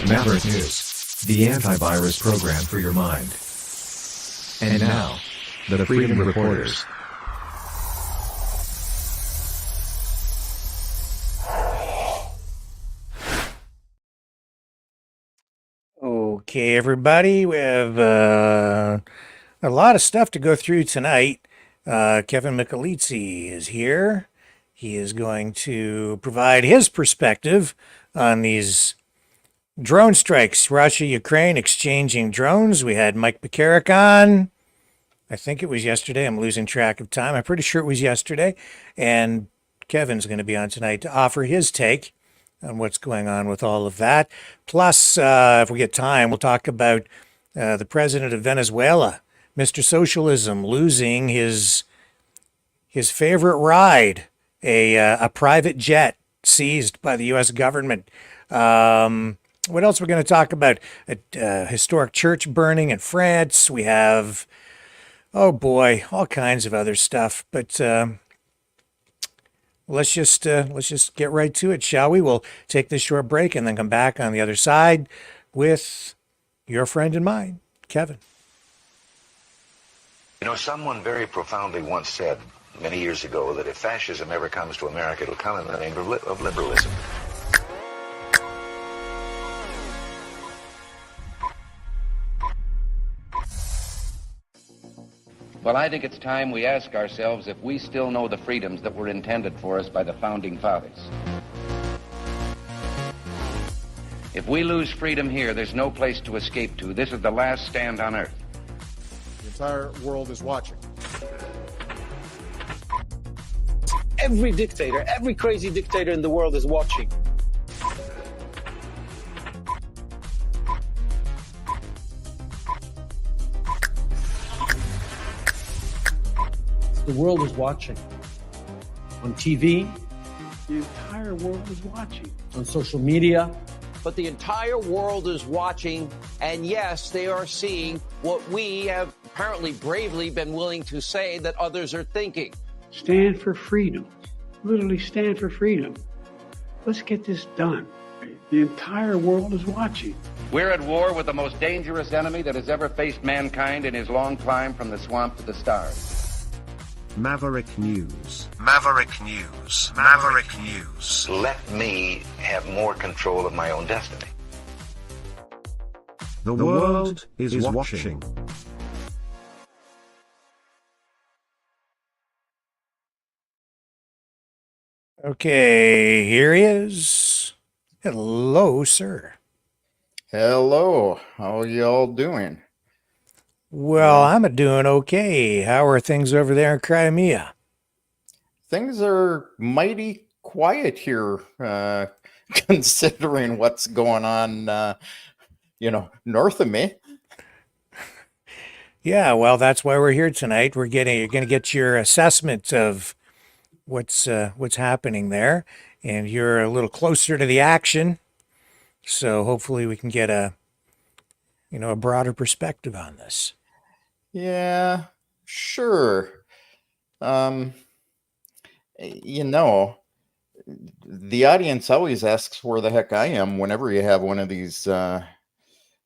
Maverick News, the antivirus program for your mind. And now, the Freedom Reporters. Okay, everybody, we have a lot of stuff to go through tonight. Kevin Michelizzi is here. He is going to provide his perspective on these drone strikes. Russia, Ukraine exchanging drones. We had Mike Bacaric on. I think it was yesterday. I'm losing track of time. I'm pretty sure it was yesterday. And Kevin's going to be on tonight to offer his take on what's going on with all of that. Plus, if we get time, we'll talk about the president of Venezuela, Mr. Socialism, losing his favorite ride, a private jet seized by the U.S. government. What else are we going to talk about? A historic church burning in France. We have, oh boy, all kinds of other stuff. But let's just get right to it, shall we? We'll take this short break and then come back on the other side with your friend and mine, Kevin. You know, someone very profoundly once said many years ago that if fascism ever comes to America, it'll come in the name of liberalism. Well, I think it's time we ask ourselves if we still know the freedoms that were intended for us by the Founding Fathers. If we lose freedom here, there's no place to escape to. This is the last stand on earth. The entire world is watching. Every dictator, every crazy dictator in the world is watching. The world is watching. On TV, the entire world is watching. On social media. But the entire world is watching, and yes, they are seeing what we have apparently bravely been willing to say that others are thinking. Stand for freedom. Literally stand for freedom. Let's get this done. The entire world is watching. We're at war with the most dangerous enemy that has ever faced mankind in his long climb from the swamp to the stars. Maverick News. Maverick News. Maverick News. Let me have more control of my own destiny. The world is watching. Okay, here he is. Hello, sir. Hello, how are y'all doing? Well, I'm doing okay. How are things over there in Crimea? Things are mighty quiet here, considering what's going on, north of me. Yeah, well, that's why we're here tonight. You're going to get your assessment of what's happening there, and you're a little closer to the action, so hopefully we can get a broader perspective on this. Yeah, sure. The audience always asks where the heck I am whenever you have one of these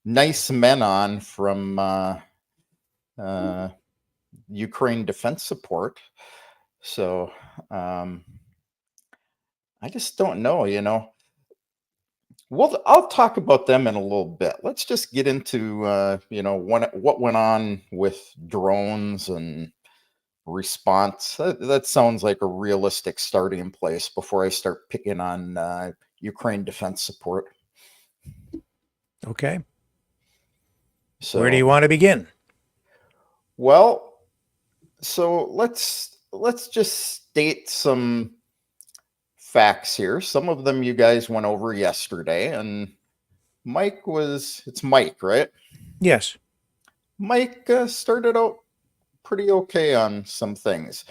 nice men on from Ukraine Defense Support. So I just don't know, Well, I'll talk about them in a little bit. Let's just get into, what went on with drones and response. That sounds like a realistic starting place before I start picking on Ukraine Defense Support. Okay. So, where do you want to begin? Well, so let's just state some facts here. Some of them you guys went over yesterday, and it's Mike, right? Yes. Mike started out pretty okay on some things.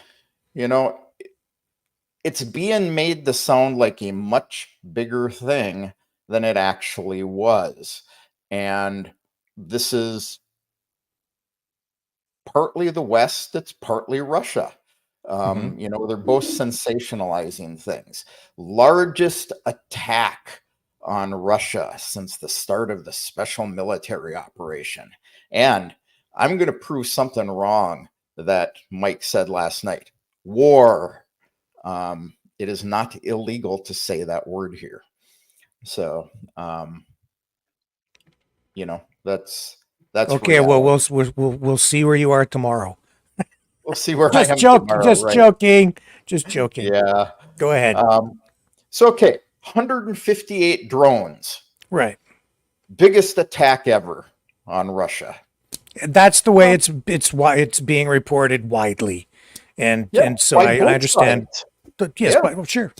It's being made to sound like a much bigger thing than it actually was. And this is partly the West, it's partly Russia. They're both sensationalizing things. Largest attack on Russia since the start of the special military operation. And I'm going to prove something wrong that Mike said last night. War. It is not illegal to say that word here. So, that's Okay, reality. well, we'll see where you are tomorrow. We'll see where I am tomorrow. Just right? joking, just joking. Yeah. Go ahead. So, okay, 158 drones. Right. Biggest attack ever on Russia. That's the way it's why it's being reported widely, and so I understand. Yes, well, sure.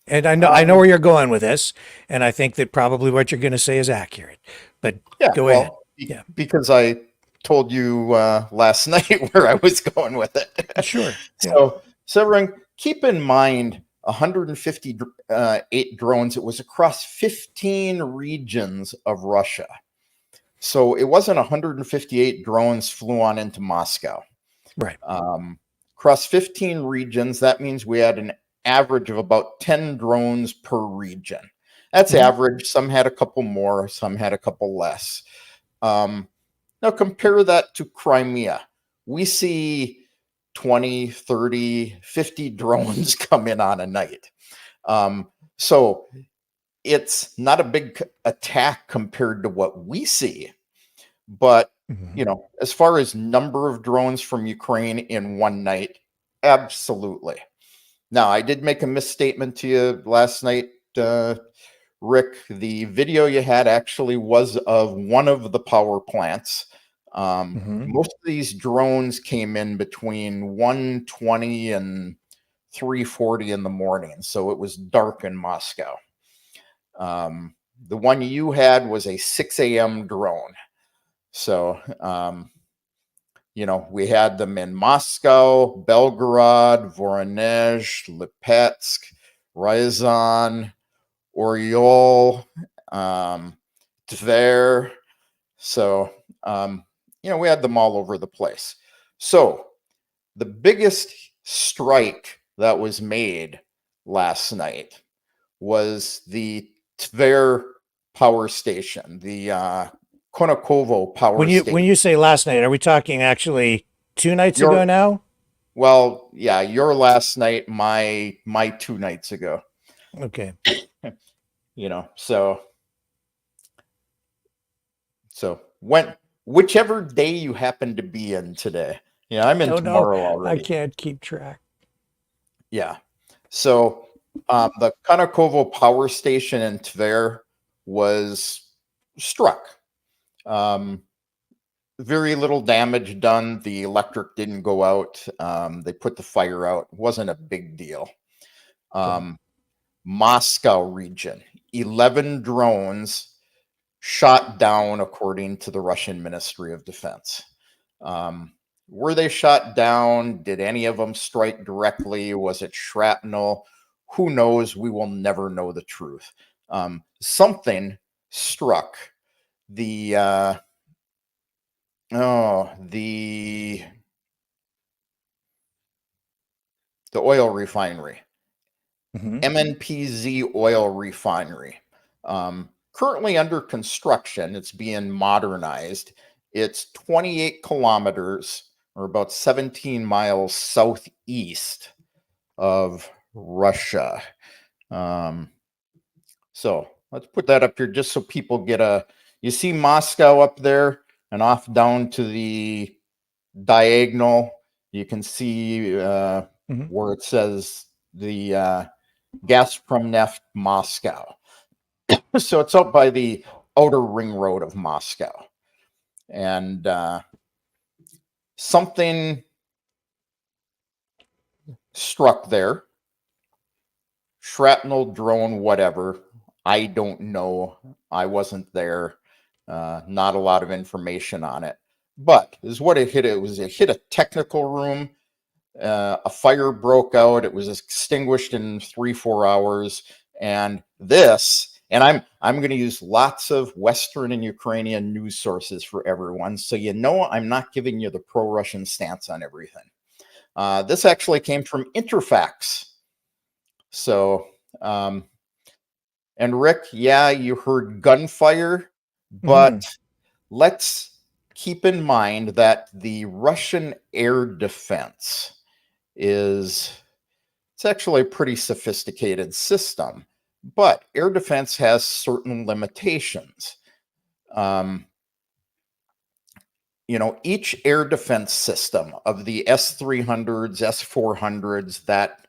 And I know where you're going with this, and I think that probably what you're going to say is accurate. But go ahead. Yeah, because I told you last night where I was going with it. Sure. So everyone, keep in mind 158 drones. It was across 15 regions of Russia. So it wasn't 158 drones flew on into Moscow. Right. Across 15 regions, that means we had an average of about 10 drones per region. That's average. Some had a couple more, some had a couple less. Now compare that to Crimea. We see 20, 30, 50 drones come in on a night. So it's not a big attack compared to what we see. But, as far as number of drones from Ukraine in one night, absolutely. Now, I did make a misstatement to you last night, Rick. The video you had actually was of one of the power plants. Most of these drones came in between 1:20 and 3:40 in the morning, so it was dark in Moscow. The one you had was a 6 a.m. drone. So, we had them in Moscow, Belgorod, Voronezh, Lipetsk, Ryazan, Oryol, Tver. So, we had them all over the place. So the biggest strike that was made last night was the Tver power station, the Konakovo power station. When you say last night, are we talking actually 2 nights ago now? Well, yeah, your last night, my 2 nights ago. Okay. So whichever day you happen to be in today. Yeah, I'm in tomorrow already. I can't keep track. Yeah. So the Konakovo power station in Tver was struck. Very little damage done. The electric didn't go out. They put the fire out. It wasn't a big deal. Moscow region, 11 drones shot down, according to the Russian Ministry of Defense. Were they shot down? Did any of them strike directly? Was it shrapnel? Who knows? We will never know the truth. Something struck the oil refinery, MNPZ oil refinery. Currently under construction. It's being modernized. It's 28 kilometers, or about 17 miles southeast of Russia. So let's put that up here just so people get you see Moscow up there and off down to the diagonal. You can see where it says the Gazprom Neft Moscow. So it's out by the outer ring road of Moscow. And something struck there. Shrapnel, drone, whatever. I don't know. I wasn't there. Not a lot of information on it. But is what it hit. It hit a technical room. A fire broke out. It was extinguished in 3-4 hours. And I'm going to use lots of Western and Ukrainian news sources for everyone. So I'm not giving you the pro-Russian stance on everything. This actually came from Interfax. So, and And Rick, yeah, you heard gunfire, but Mhm. let's keep in mind that the Russian air defense it's actually a pretty sophisticated system, but air defense has certain limitations. Um, each air defense system of the S-300s, S-400s, that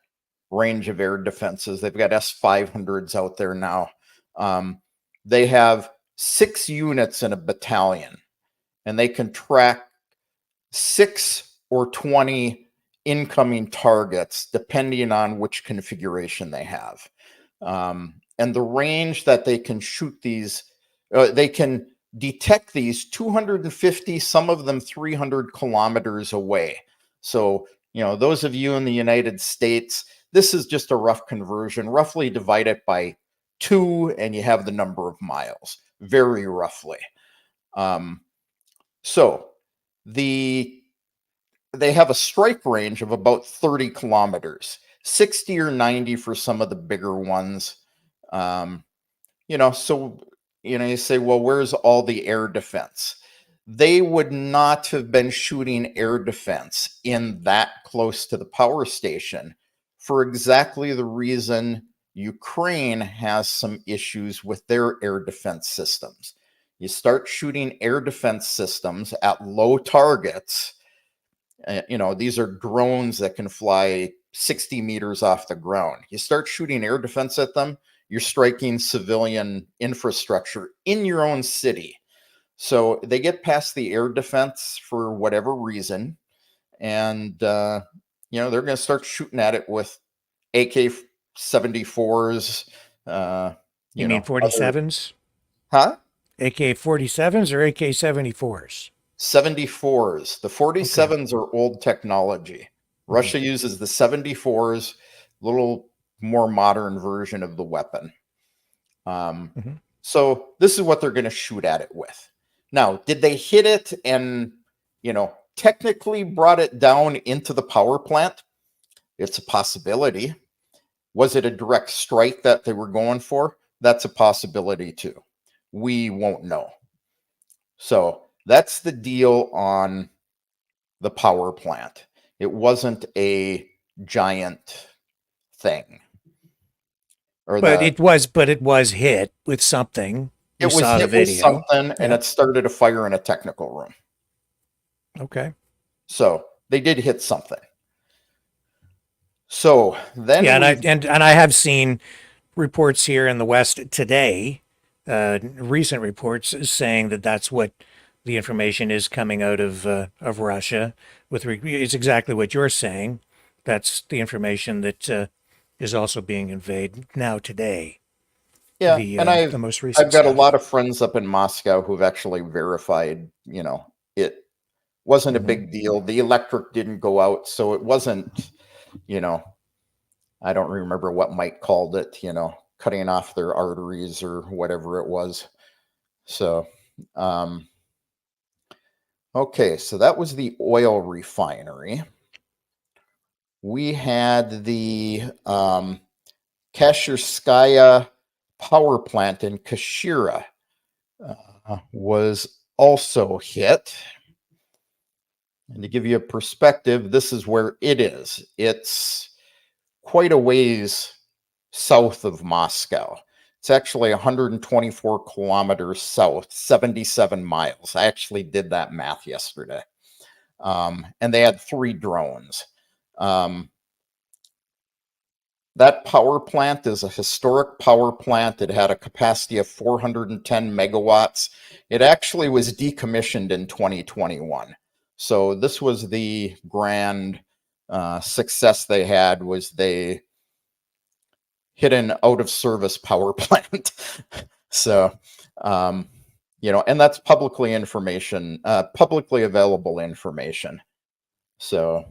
range of air defenses, they've got S-500s out there now. They have 6 units in a battalion, and they can track 6 or 20 incoming targets, depending on which configuration they have. And the range that they can shoot these, they can detect these 250, some of them 300 kilometers away. So, those of you in the United States, this is just a rough conversion. Roughly divide it by 2, and you have the number of miles, very roughly. So they have a strike range of about 30 kilometers, 60 or 90 for some of the bigger ones. So, you say, well, where's all the air defense? They would not have been shooting air defense in that close to the power station for exactly the reason Ukraine has some issues with their air defense systems. You start shooting air defense systems at low targets. These are drones that can fly 60 meters off the ground. You start shooting air defense at them, you're striking civilian infrastructure in your own city. So they get past the air defense for whatever reason, and they're going to start shooting at it with AK-74s. You mean 47s? Huh? AK-47s or AK-74s? 74s. The 47s are old technology. Russia uses the 74s, little more modern version of the weapon. So this is what they're going to shoot at it with. Now, did they hit it and, technically brought it down into the power plant? It's a possibility. Was it a direct strike that they were going for? That's a possibility too. We won't know. So that's the deal on the power plant. It wasn't a giant thing. But it was hit with something. It was saw hit the with video. something, and it started a fire in a technical room. Okay. So they did hit something. So then, and I have seen reports here in the West today, recent reports saying that that's what the information is coming out of Russia. It's exactly what you're saying. That's the information that is also being conveyed now today. Yeah, and the most recent I've got stuff. a lot of friends up in Moscow who've actually verified, it wasn't a big deal. The electric didn't go out, so it wasn't, I don't remember what Mike called it, cutting off their arteries or whatever it was. So, okay, so that was the oil refinery. We had the Kashirskaya power plant in Kashira was also hit. And to give you a perspective, this is where it is. It's quite a ways south of Moscow. It's actually 124 kilometers south, 77 miles. I actually did that math yesterday. And they had 3 drones. That power plant is a historic power plant. It had a capacity of 410 megawatts. It actually was decommissioned in 2021. So this was the grand success they had, was they hit an out of service power plant. So, and that's publicly available information. So,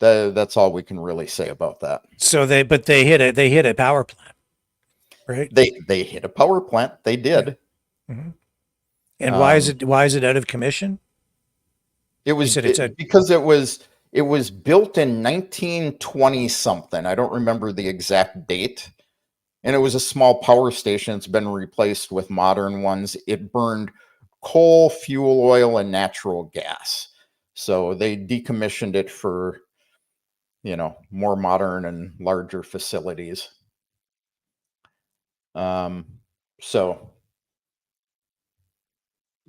that's all we can really say about that. So they hit a power plant, right? They hit a power plant. They did. Yeah. Mm-hmm. And why is it out of commission? It was because it was It was built in 1920 something. I don't remember the exact date. And it was a small power station. It's been replaced with modern ones. It burned coal, fuel oil, and natural gas. So they decommissioned it for, more modern and larger facilities. So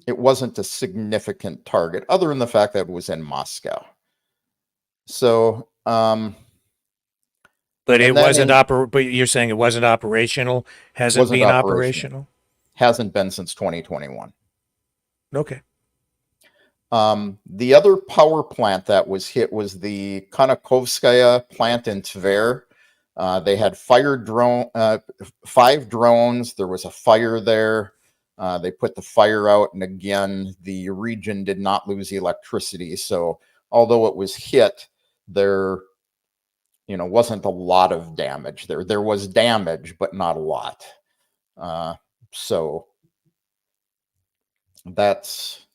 it wasn't a significant target, other than the fact that it was in Moscow. So, but it and then wasn't but you're saying it wasn't operational? Hasn't wasn't been operational. operational? Hasn't been since 2021. Okay. The other power plant that was hit was the Konakovskaya plant in Tver. They had 5 drones. There was a fire there. They put the fire out, and again, the region did not lose electricity. So although it was hit, there, wasn't a lot of damage there. There was damage, but not a lot. So that's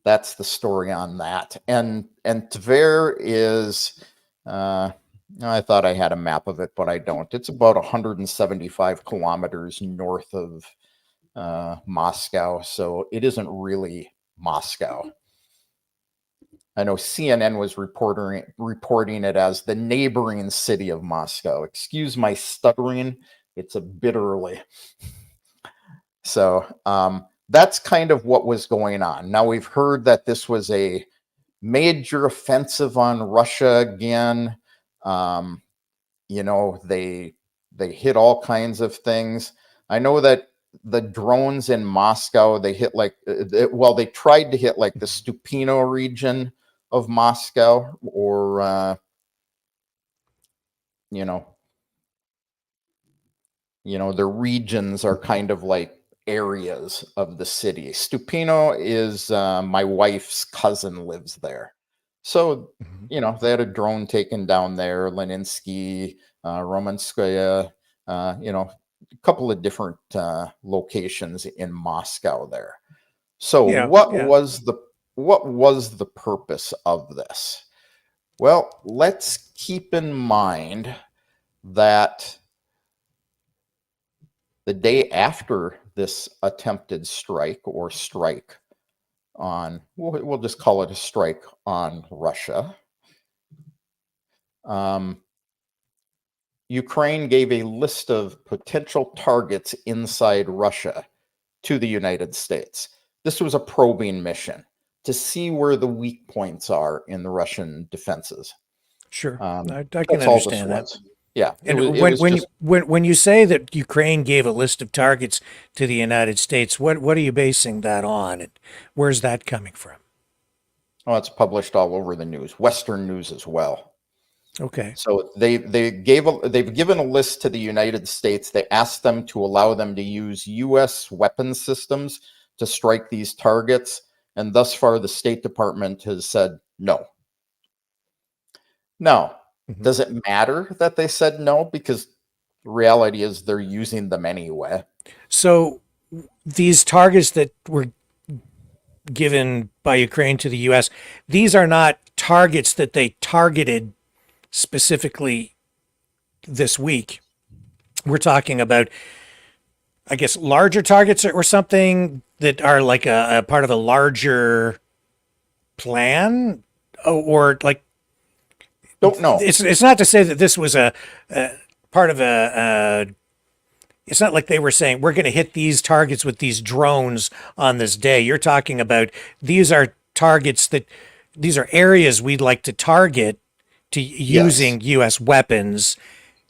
the story on that. And Tver is, I thought I had a map of it, but I don't. It's about 175 kilometers north of Moscow, so it isn't really Moscow. I know CNN was reporting it as the neighboring city of Moscow. Excuse my stuttering; it's a bit early. So that's kind of what was going on. Now we've heard that this was a major offensive on Russia again. They hit all kinds of things. I know that the drones in Moscow, they hit they tried to hit like the Stupino region of Moscow, or the regions are kind of like areas of the city. Stupino is my wife's cousin lives there. So, they had a drone taken down there, Leninsky, Romanskaya, a couple of different locations in Moscow there. So what was the purpose of this? Well, let's keep in mind that the day after this attempted strike on, we'll just call it a strike on Russia, Ukraine gave a list of potential targets inside Russia to the United States. This was a probing mission to see where the weak points are in the Russian defenses. Sure, I can understand that. Yeah. And when you say that Ukraine gave a list of targets to the United States, what are you basing that on? And where's that coming from? Oh, it's published all over the news, Western news as well. Okay. So they've given a list to the United States. They asked them to allow them to use U.S. weapon systems to strike these targets, and thus far the State Department has said no. Now, does it matter that they said no? Because the reality is they're using them anyway. So these targets that were given by Ukraine to the U.S., these are not targets that they targeted specifically this week. We're talking about, I guess, larger targets or something that are like a part of a larger plan, or like, don't know. It's not to say that this was a part of it's not like they were saying we're going to hit these targets with these drones on this day. You're talking about these are targets these are areas we'd like to target to using U.S. weapons.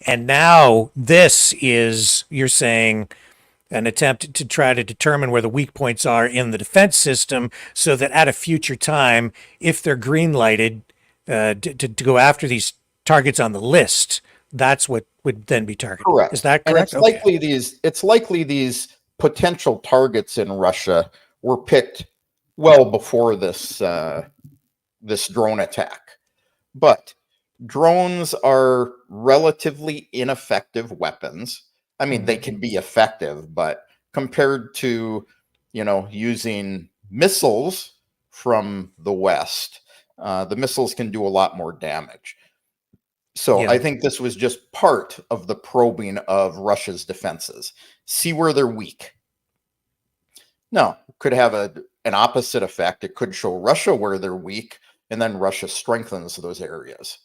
And now this is, you're saying, an attempt to try to determine where the weak points are in the defense system so that at a future time, if they're green lighted to go after these targets on the list, that's what would then be targeted. Correct. Is that correct? And it's likely these potential targets in Russia were picked well before this this drone attack. But drones are relatively ineffective weapons. I mean, they can be effective, but compared to, using missiles from the West, The missiles can do a lot more damage. So Yeah. I think this was just part of the probing of Russia's defenses. See where they're weak. No, could have an opposite effect. It could show Russia where they're weak, and then Russia strengthens those areas.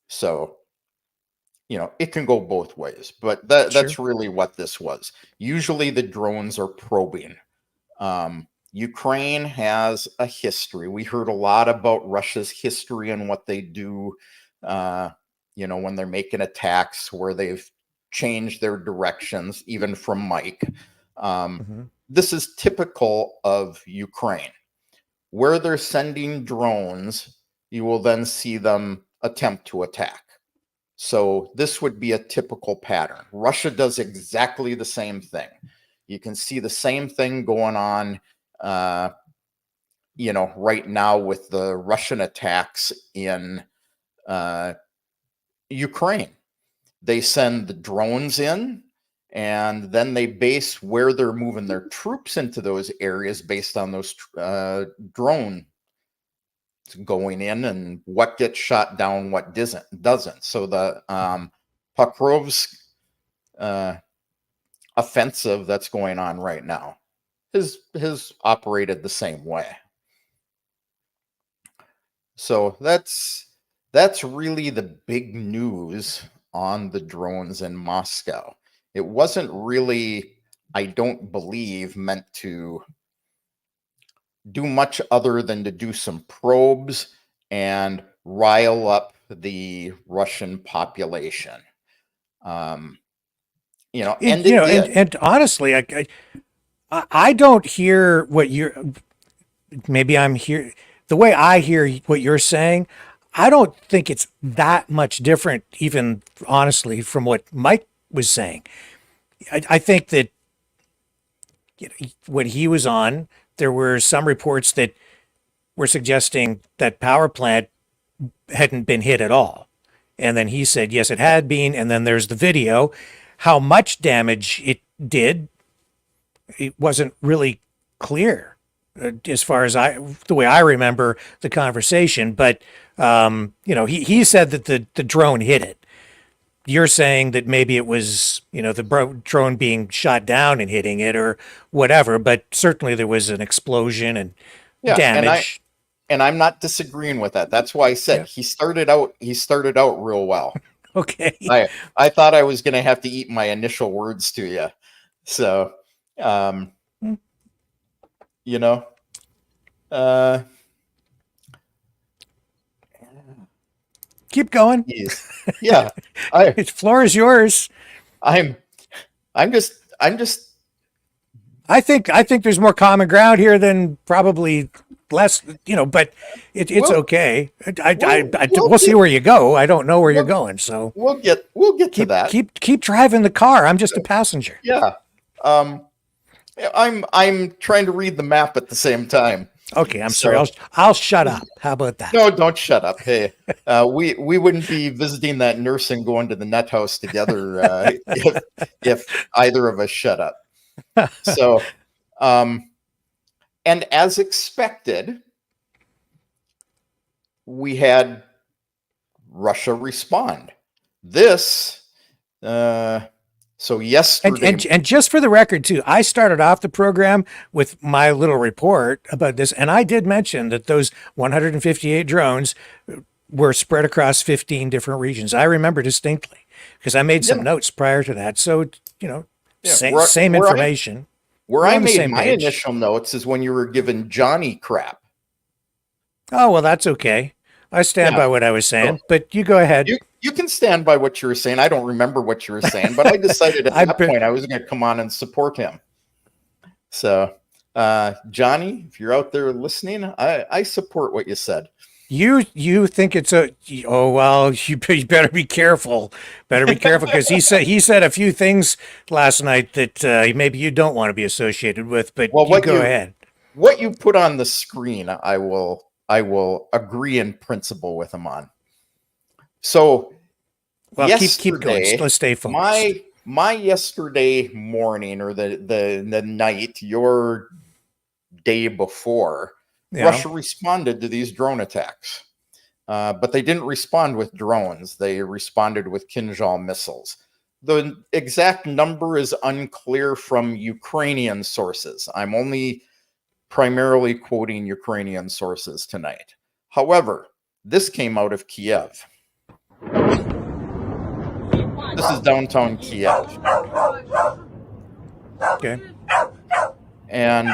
So, it can go both ways, but that's really what this was. Usually the drones are probing. Ukraine has a history. We heard a lot about Russia's history and what they do, when they're making attacks where they've changed their directions, even from Mike. This is typical of Ukraine. Where they're sending drones, you will then see them attempt to attack. So this would be a typical pattern. Russia does exactly the same thing. You can see the same thing going on, right now with the Russian attacks in Ukraine. They send the drones in, and then they base where they're moving their troops into those areas based on those drone going in and what gets shot down, what doesn't. So the Pokrovsk offensive that's going on right now has operated the same way. So that's really the big news on the drones in Moscow. It wasn't really, I don't believe, meant to do much other than to do some probes and rile up the Russian population. And honestly, I don't hear what maybe I'm here. The way I hear what you're saying, I don't think it's that much different, even honestly, from what Mike was saying. I think that when he was on, there were some reports that were suggesting that power plant hadn't been hit at all. And then he said, yes, it had been. And then there's the video. How much damage it did, it wasn't really clear as far as the way I remember the conversation. But, he said that the drone hit it. You're saying that maybe it was, the drone being shot down and hitting it or whatever, but certainly there was an explosion and damage. And I'm not disagreeing with that. That's why I said he started out real well. Okay. I thought I was going to have to eat my initial words to you. So, keep going. Yeah. The floor is yours. I'm just I think there's more common ground here than probably less, but it's okay. We'll see where you go. I don't know where you're going, so we'll get to that. Keep driving the car. I'm just a passenger. Yeah. I'm trying to read the map at the same time. Okay, I'm sorry. I'll shut up. How about that? No, don't shut up. Hey, we wouldn't be visiting that nurse and going to the nut house together if either of us shut up. So, and as expected, we had Russia respond. So yesterday, and just for the record too, I started off the program with my little report about this, and I did mention that those 158 drones were spread across 15 different regions. I remember distinctly because I made some notes prior to that. So same information. Where I made my initial notes is when you were giving Johnny crap. Oh well, that's okay. I stand by what I was saying, but you go ahead. You can stand by what you were saying. I don't remember what you were saying, but I decided at that point I was going to come on and support him. So, Johnny, if you're out there listening, I support what you said. You think it's you better be careful. Better be careful because he said a few things last night that maybe you don't want to be associated with. But go ahead. What you put on the screen, I will agree in principle with him on. So, keep going. Let's stay focused. My yesterday morning or the night, your day before, Yeah. Russia responded to these drone attacks. But they didn't respond with drones. They responded with Kinzhal missiles. The exact number is unclear from Ukrainian sources. I'm only primarily quoting Ukrainian sources tonight. However, this came out of Kiev. This is downtown Kiev. Okay. And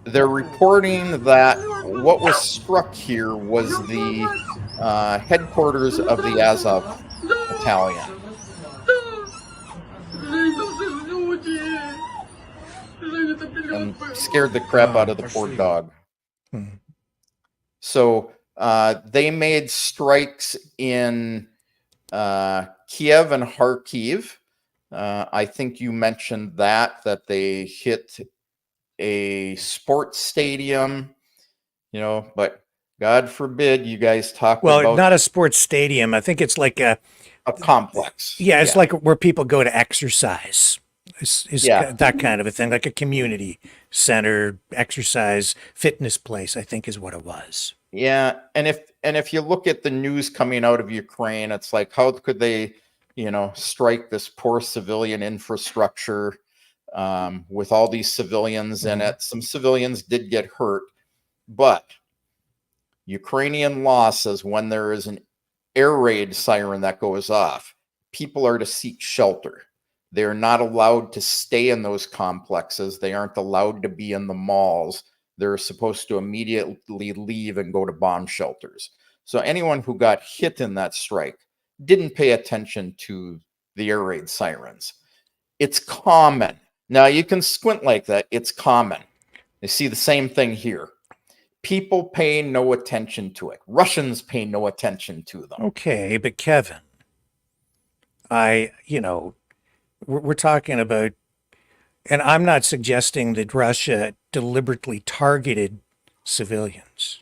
they're reporting that what was struck here was the headquarters of the Azov battalion. And scared the crap out of the poor dog. So they made strikes in Kiev and Kharkiv. I think you mentioned that they hit a sports stadium, but God forbid you guys talk about... Well, not a sports stadium. I think it's like a complex. Yeah, it's like where people go to exercise. Is that kind of a thing, like a community center, exercise, fitness place, I think is what it was. Yeah, and if you look at the news coming out of Ukraine, it's like, how could they, strike this poor civilian infrastructure with all these civilians in it? Some civilians did get hurt, but Ukrainian law says when there is an air raid siren that goes off, people are to seek shelter. They're not allowed to stay in those complexes. They aren't allowed to be in the malls. They're supposed to immediately leave and go to bomb shelters. So anyone who got hit in that strike didn't pay attention to the air raid sirens. It's common. Now you can squint like that. It's common. You see the same thing here. People pay no attention to it. Russians pay no attention to them. Okay, but Kevin, we're talking about, and I'm not suggesting that Russia deliberately targeted civilians.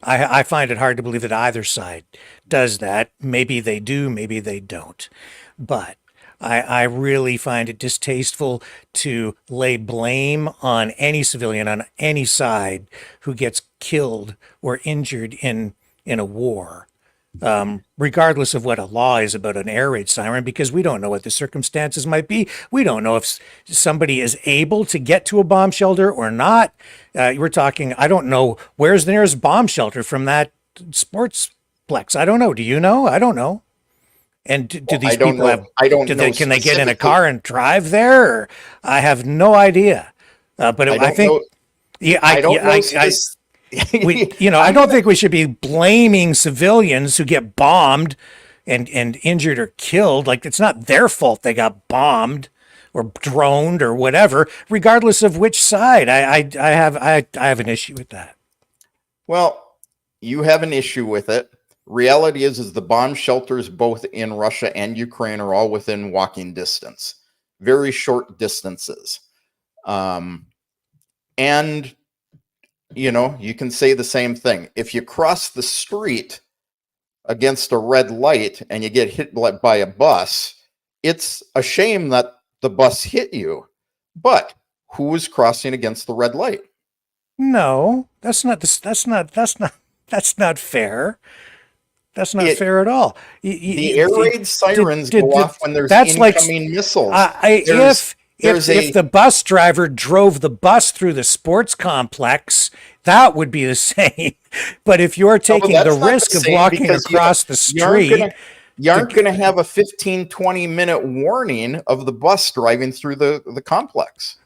I find it hard to believe that either side does that. Maybe they do, maybe they don't. But I really find it distasteful to lay blame on any civilian on any side who gets killed or injured in a war, regardless of what a law is about an air raid siren, because we don't know what the circumstances might be. We don't know if somebody is able to get to a bomb shelter or not. We're talking, I don't know, where's the nearest bomb shelter from that sportsplex? I don't know. Do you know? I don't know. And do these people have, can they get in a car and drive there? Or, I have no idea. But I think, I don't think we should be blaming civilians who get bombed and injured or killed. Like, it's not their fault they got bombed or droned or whatever, regardless of which side. I have an issue with that. Well, you have an issue with it. Reality is the bomb shelters both in Russia and Ukraine are all within walking distance, very short distances. And, you can say the same thing. If you cross the street against a red light and you get hit by a bus, it's a shame that the bus hit you. But who was crossing against the red light? No, that's not fair. That's not fair at all. The air raid sirens go off when there's incoming missiles. If the bus driver drove the bus through the sports complex, that would be the same. But if you're taking the risk of walking across the street, you aren't going to have a 15, 20-minute warning of the bus driving through the complex.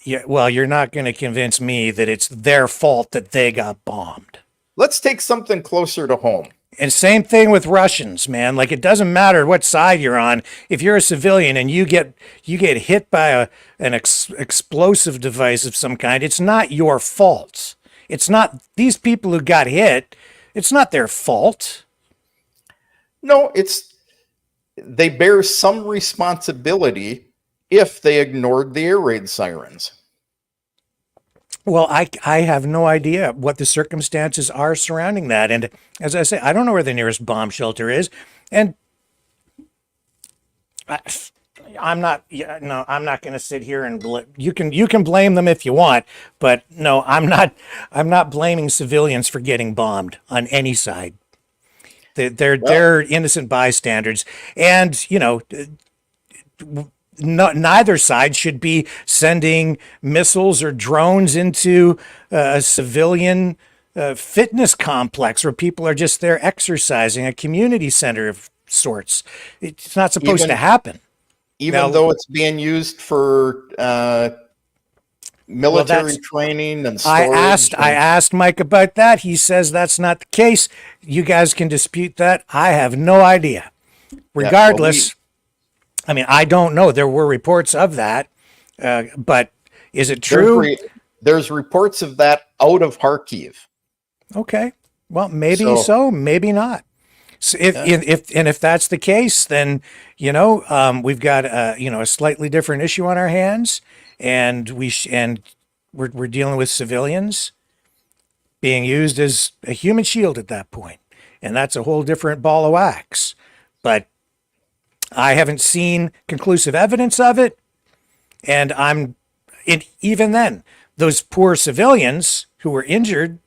Yeah, well, you're not going to convince me that it's their fault that they got bombed. Let's take something closer to home. And same thing with Russians, man. Like, it doesn't matter what side you're on. If you're a civilian and you get hit by an explosive device of some kind, it's not your fault. It's not these people who got hit. It's not their fault. No, they bear some responsibility if they ignored the air raid sirens. Well, I have no idea what the circumstances are surrounding that. And as I say, I don't know where the nearest bomb shelter is. And, I'm not. Yeah, no, I'm not going to sit here and you can blame them if you want, but no, I'm not. I'm not blaming civilians for getting bombed on any side. They're innocent bystanders, and neither side should be sending missiles or drones into a civilian fitness complex where people are just there exercising, a community center of sorts. It's not supposed to happen. Even though it's being used for military training and storage. I asked Mike about that. He says that's not the case. You guys can dispute that. I have no idea. Regardless, I mean, I don't know. There were reports of that, but is it true? There's reports of that out of Kharkiv. Okay. Well, maybe so, maybe not. So if that's the case, then we've got a slightly different issue on our hands, and we're dealing with civilians being used as a human shield at that point, and that's a whole different ball of wax. But I haven't seen conclusive evidence of it, and even then, those poor civilians who were injured,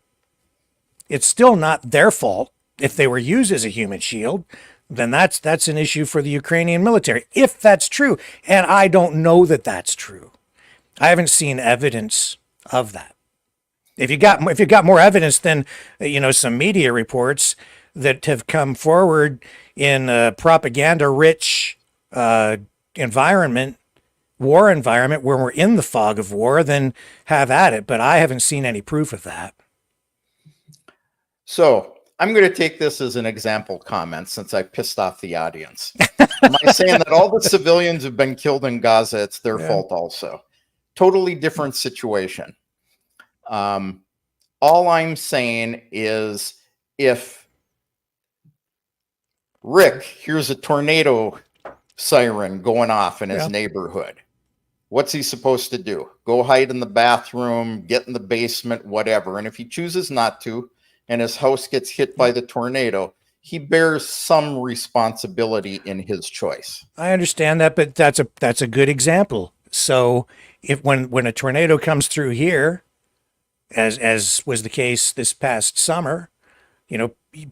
it's still not their fault. If they were used as a human shield, then that's an issue for the Ukrainian military, if that's true. And I don't know that that's true. I haven't seen evidence of that. If you got more evidence than some media reports that have come forward in a propaganda-rich environment, war environment where we're in the fog of war, then have at it. But I haven't seen any proof of that. So I'm going to take this as an example comment since I pissed off the audience. Am I saying that all the civilians who've been killed in Gaza, it's their fault also? Totally different situation. All I'm saying is if Rick hears a tornado siren going off in his neighborhood, what's he supposed to do? Go hide in the bathroom, get in the basement, whatever. And if he chooses not to, and his house gets hit by the tornado, he bears some responsibility in his choice. I understand that, but that's a good example. So if when a tornado comes through here, as was the case this past summer,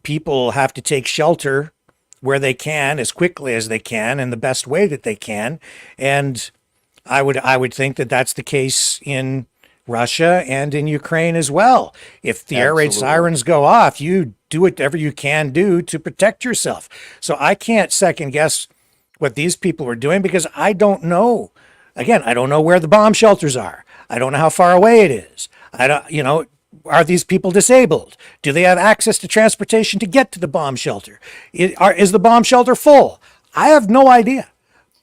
people have to take shelter where they can as quickly as they can in the best way that they can. And I would think that that's the case in Russia and in Ukraine as well. If the air raid sirens go off, you do whatever you can do to protect yourself. So I can't second guess what these people are doing because I don't know. Again, I don't know where the bomb shelters are. I don't know how far away it is. I don't, are these people disabled? Do they have access to transportation to get to the bomb shelter? Is the bomb shelter full? I have no idea.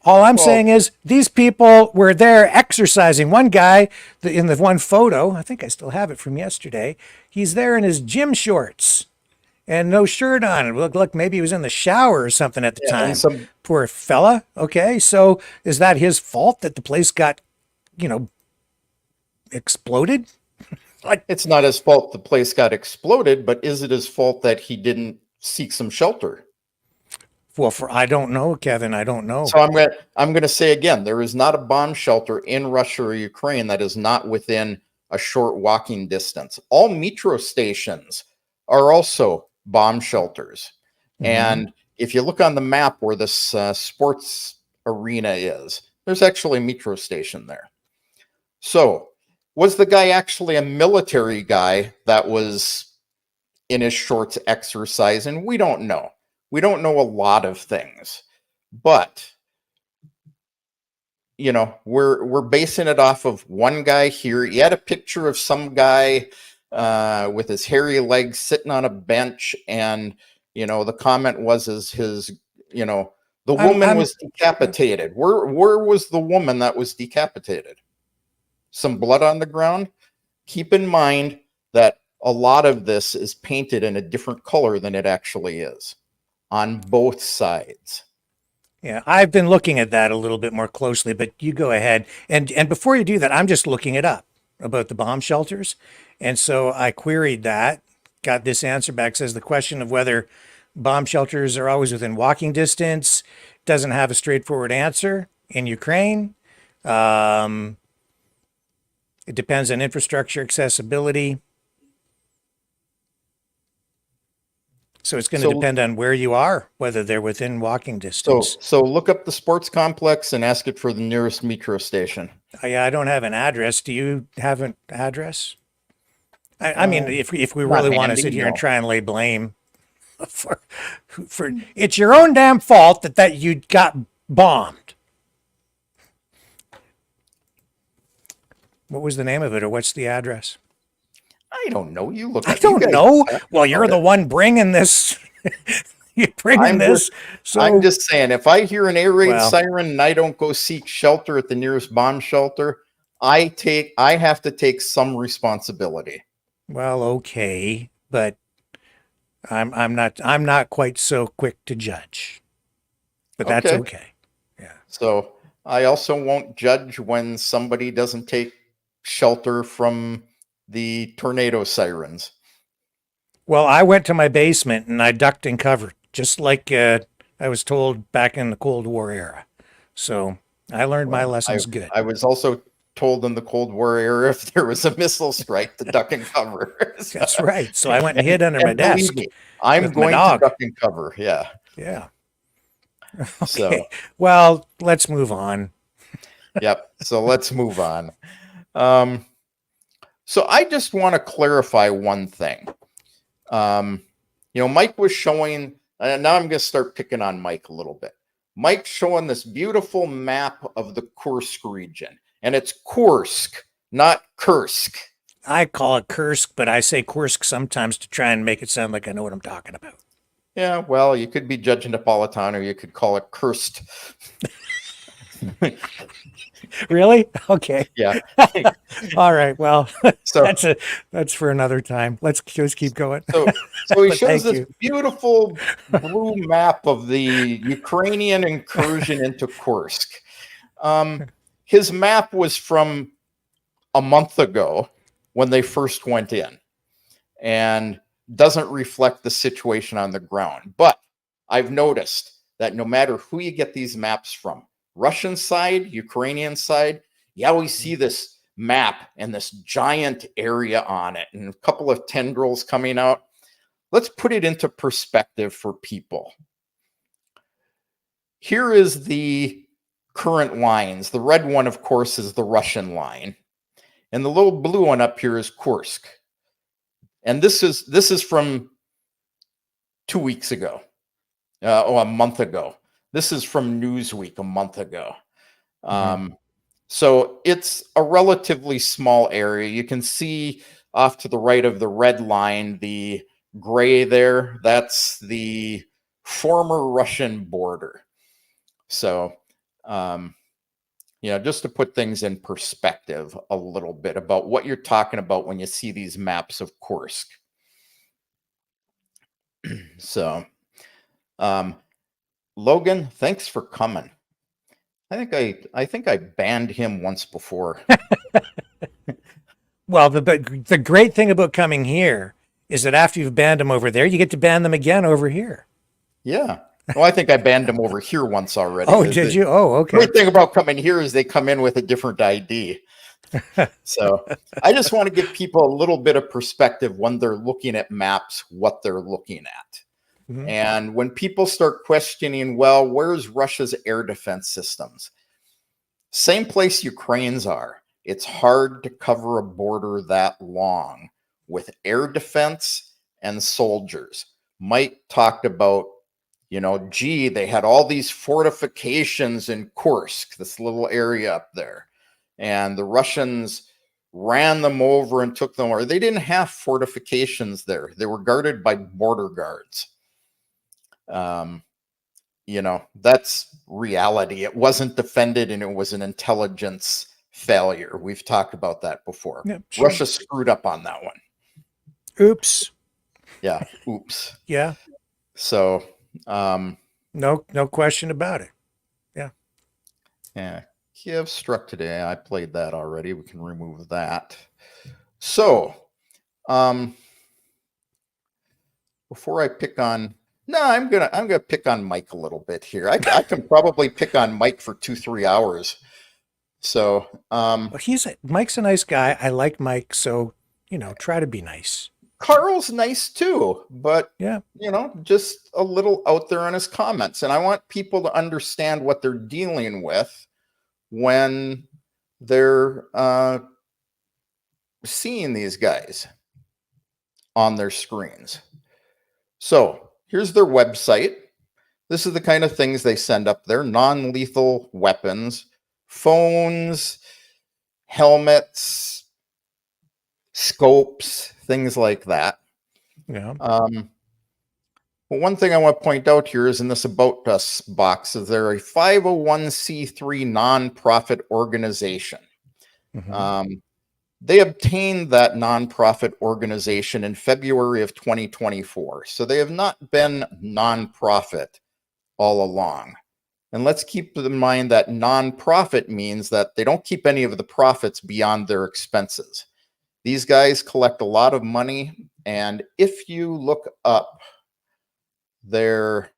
All I'm saying is these people were there exercising. One guy in the one photo, I think I still have it from yesterday, he's there in his gym shorts and no shirt on. It looked like maybe he was in the shower or something at the time. Poor fella. Okay, so is that his fault that the place got, exploded? It's not his fault the place got exploded, but is it his fault that he didn't seek some shelter? Well, I don't know, Kevin. I don't know. So I'm going to say again, there is not a bomb shelter in Russia or Ukraine that is not within a short walking distance. All metro stations are also bomb shelters. Mm-hmm. And if you look on the map where this sports arena is, there's actually a metro station there. So was the guy actually a military guy that was in his shorts exercising? We don't know. We don't know a lot of things, but we're basing it off of one guy here. He had a picture of some guy with his hairy legs sitting on a bench, and the comment was the woman was decapitated. Where was the woman that was decapitated? Some blood on the ground. Keep in mind that a lot of this is painted in a different color than it actually is. On both sides. Yeah, I've been looking at that a little bit more closely, but you go ahead. And before you do that, I'm just looking it up about the bomb shelters. And so I queried that, got this answer back, says the question of whether bomb shelters are always within walking distance doesn't have a straightforward answer. in Ukraine. It depends on infrastructure accessibility. So it's going to depend on where you are, whether they're within walking distance. So look up the sports complex and ask it for the nearest metro station. I don't have an address. Do you have an address? I mean, if we really want to sit here and try and lay blame for it's your own damn fault that you got bombed. What was the name of it, or what's the address? I don't know. You look. I don't know. Well, you're the one bringing this. You're bringing this. So I'm just saying, if I hear an air raid siren and I don't go seek shelter at the nearest bomb shelter, I have to take some responsibility. Well, okay, but I'm not quite so quick to judge. But that's okay. Yeah. So I also won't judge when somebody doesn't take shelter from the tornado sirens. Well, I went to my basement and I ducked and covered, just like I was told back in the Cold War era. So I learned my lessons good. I was also told in the Cold War era, if there was a missile strike, to duck and cover. So, that's right. So I went and hid under my desk. Me, I'm going to duck and cover. Yeah. Yeah. Okay. So, well, let's move on. Yep. So let's move on. So I just want to clarify one thing. Mike was showing, and now I'm going to start picking on Mike a little bit. Mike's showing this beautiful map of the Kursk region, and it's Kursk, not Kursk. I call it Kursk, but I say Kursk sometimes to try and make it sound like I know what I'm talking about. Yeah, well, you could be judging Napolitano, or you could call it Kurst. Really? Okay. Yeah. All right. Well, so that's for another time. Let's keep going. So he shows this beautiful blue map of the Ukrainian incursion into Kursk. His map was from a month ago when they first went in, and doesn't reflect the situation on the ground. But I've noticed that no matter who you get these maps from, Russian side, Ukrainian side, you always see this map and this giant area on it and a couple of tendrils coming out. Let's put it into perspective for people. Here is the current lines. The red one, of course, is the Russian line. And the little blue one up here is Kursk. And this is from 2 weeks ago, a month ago. This is from Newsweek a month ago. So it's a relatively small area. You can see off to the right of the red line, the gray there, that's the former Russian border. So, just to put things in perspective a little bit about what you're talking about when you see these maps of Kursk. So, Logan, thanks for coming. I think I banned him once before. Well, the great thing about coming here is that after you've banned them over there, you get to ban them again over here. Yeah. Well, I think I banned them over here once already. Oh, did you? Oh, okay. The great thing about coming here is they come in with a different ID. So I just want to give people a little bit of perspective when they're looking at maps, what they're looking at. Mm-hmm. And when people start questioning, well, where's Russia's air defense systems? Same place Ukraine's are. It's hard to cover a border that long with air defense and soldiers. Mike talked about, they had all these fortifications in Kursk, this little area up there. And the Russians ran them over and took them over. They didn't have fortifications there. They were guarded by border guards. That's reality. It wasn't defended, and it was an intelligence failure. We've talked about that before. Yep, sure. Russia screwed up on that one. Oops. Yeah. Oops. Yeah. So, no question about it. Yeah. Yeah. Kiev struck today. I played that already. We can remove that. So, before I pick on, No, I'm gonna pick on Mike a little bit here. I can probably pick on Mike for 2-3 hours. So Well, Mike's a nice guy. I like Mike, so try to be nice. Carl's nice too, but Yeah. just a little out there on his comments. And I want people to understand what they're dealing with when they're seeing these guys on their screens. So here's their website. This is the kind of things they send up there: non-lethal weapons, phones, helmets, scopes, things like that. Yeah. Well, one thing I want to point out here is in this About Us box is they're a 501c3 nonprofit organization. Mm-hmm. They obtained that nonprofit organization in February of 2024. So they have not been nonprofit all along. And let's keep in mind that nonprofit means that they don't keep any of the profits beyond their expenses. These guys collect a lot of money. And if you look up their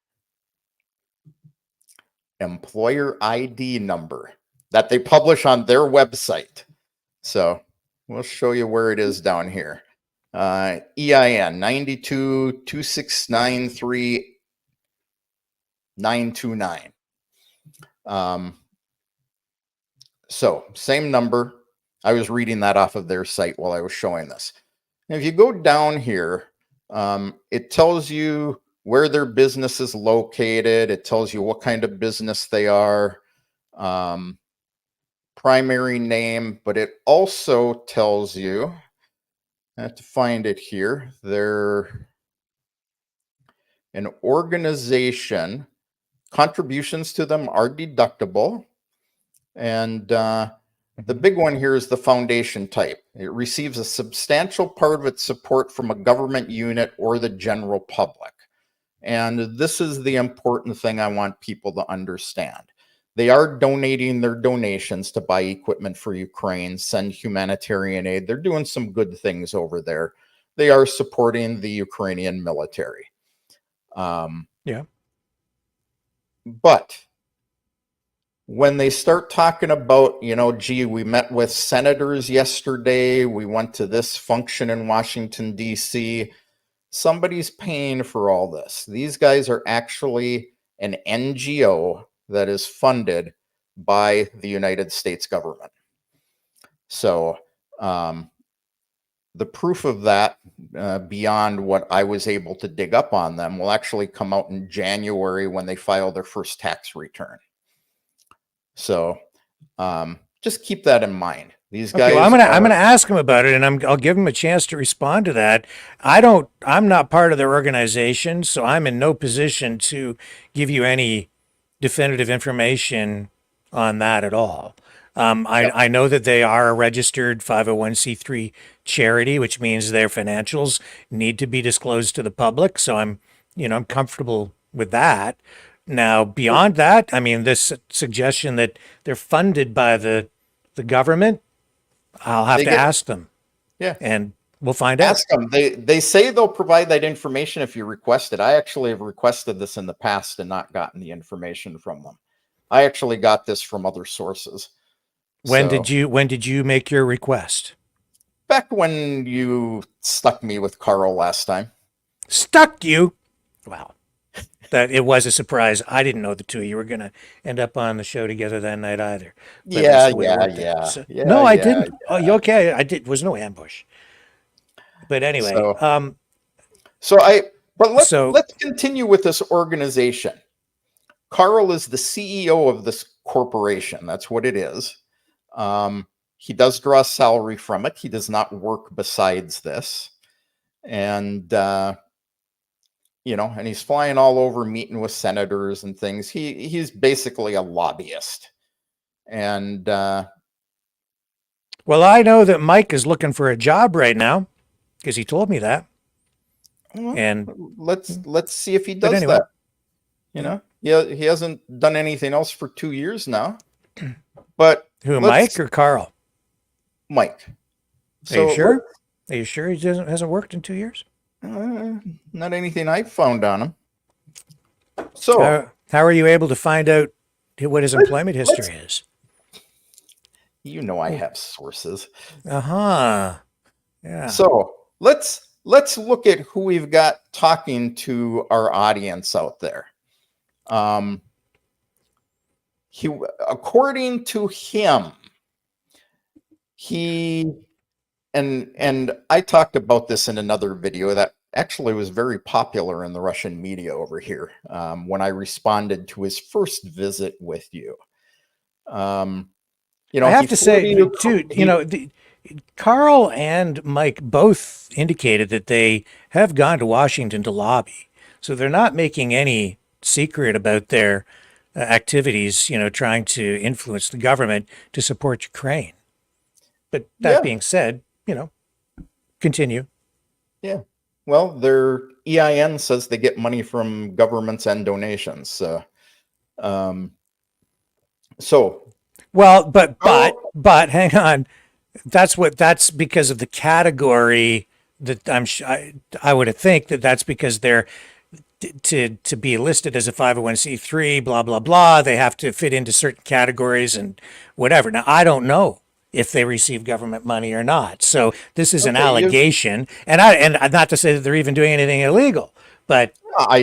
employer ID number that they publish on their website. So we'll show you where it is down here. EIN 922693 So same number. I was reading that off of their site while I was showing this. And if you go down here, it tells you where their business is located. It tells you what kind of business they are, primary name, but it also tells you, I have to find it here, they're an organization. Contributions to them are deductible. And the big one here is the foundation type. It receives a substantial part of its support from a government unit or the general public. And this is the important thing I want people to understand. They are donating their donations to buy equipment for Ukraine, send humanitarian aid. They're doing some good things over there. They are supporting the Ukrainian military. Yeah. But when they start talking about, gee, we met with senators yesterday, we went to this function in Washington, D.C., somebody's paying for all this. These guys are actually an NGO that is funded by the United States government. So the proof of that, beyond what I was able to dig up on them, will actually come out in January when they file their first tax return. So just keep that in mind. These guys. Okay, well, I'm gonna ask him about it, and I'll give him a chance to respond to that. I'm not part of their organization, so I'm in no position to give you any definitive information on that at all. I know that they are a registered 501c3 charity, which means their financials need to be disclosed to the public. So I'm comfortable with that. Now, beyond that, I mean, this suggestion that they're funded by the government, I'll have to ask them. Yeah. And we'll find out. Ask them. They say they'll provide that information if you request it. I actually have requested this in the past and not gotten the information from them. I actually got this from other sources. When did you make your request? Back when you stuck me with Carl last time. Stuck you? Wow. That it was a surprise. I didn't know the two of you were going to end up on the show together that night either. But Yeah. No, I didn't. Yeah. Oh, you okay? I did. Was no ambush. But anyway, let's continue with this organization. Carl is the CEO of this corporation. That's what it is. He does draw salary from it. He does not work besides this. And and he's flying all over meeting with senators and things. He's basically a lobbyist. And well, I know that Mike is looking for a job right now because he told me that. Well, and let's see if he does that. He hasn't done anything else for 2 years now. But who, Mike or Carl? Mike. Are you sure? Are you sure he hasn't worked in 2 years? Not anything I've found on him. So How are you able to find out what his employment history is? you know I have sources. Uh-huh. Yeah. So let's look at who we've got talking to our audience out there. He, according to him, he and I talked about this in another video that actually was very popular in the Russian media over here when I responded to his first visit with you. I have to say, too, Carl and Mike both indicated that they have gone to Washington to lobby. So they're not making any secret about their activities, trying to influence the government to support Ukraine. But that being said, continue. Yeah. Well, their EIN says they get money from governments and donations. So well, but hang on. That's because of the category that I would think that's because they're to be listed as a 501c3, blah, blah, blah. They have to fit into certain categories and whatever. Now, I don't know if they receive government money or not. So this is an allegation, and not to say that they're even doing anything illegal, but I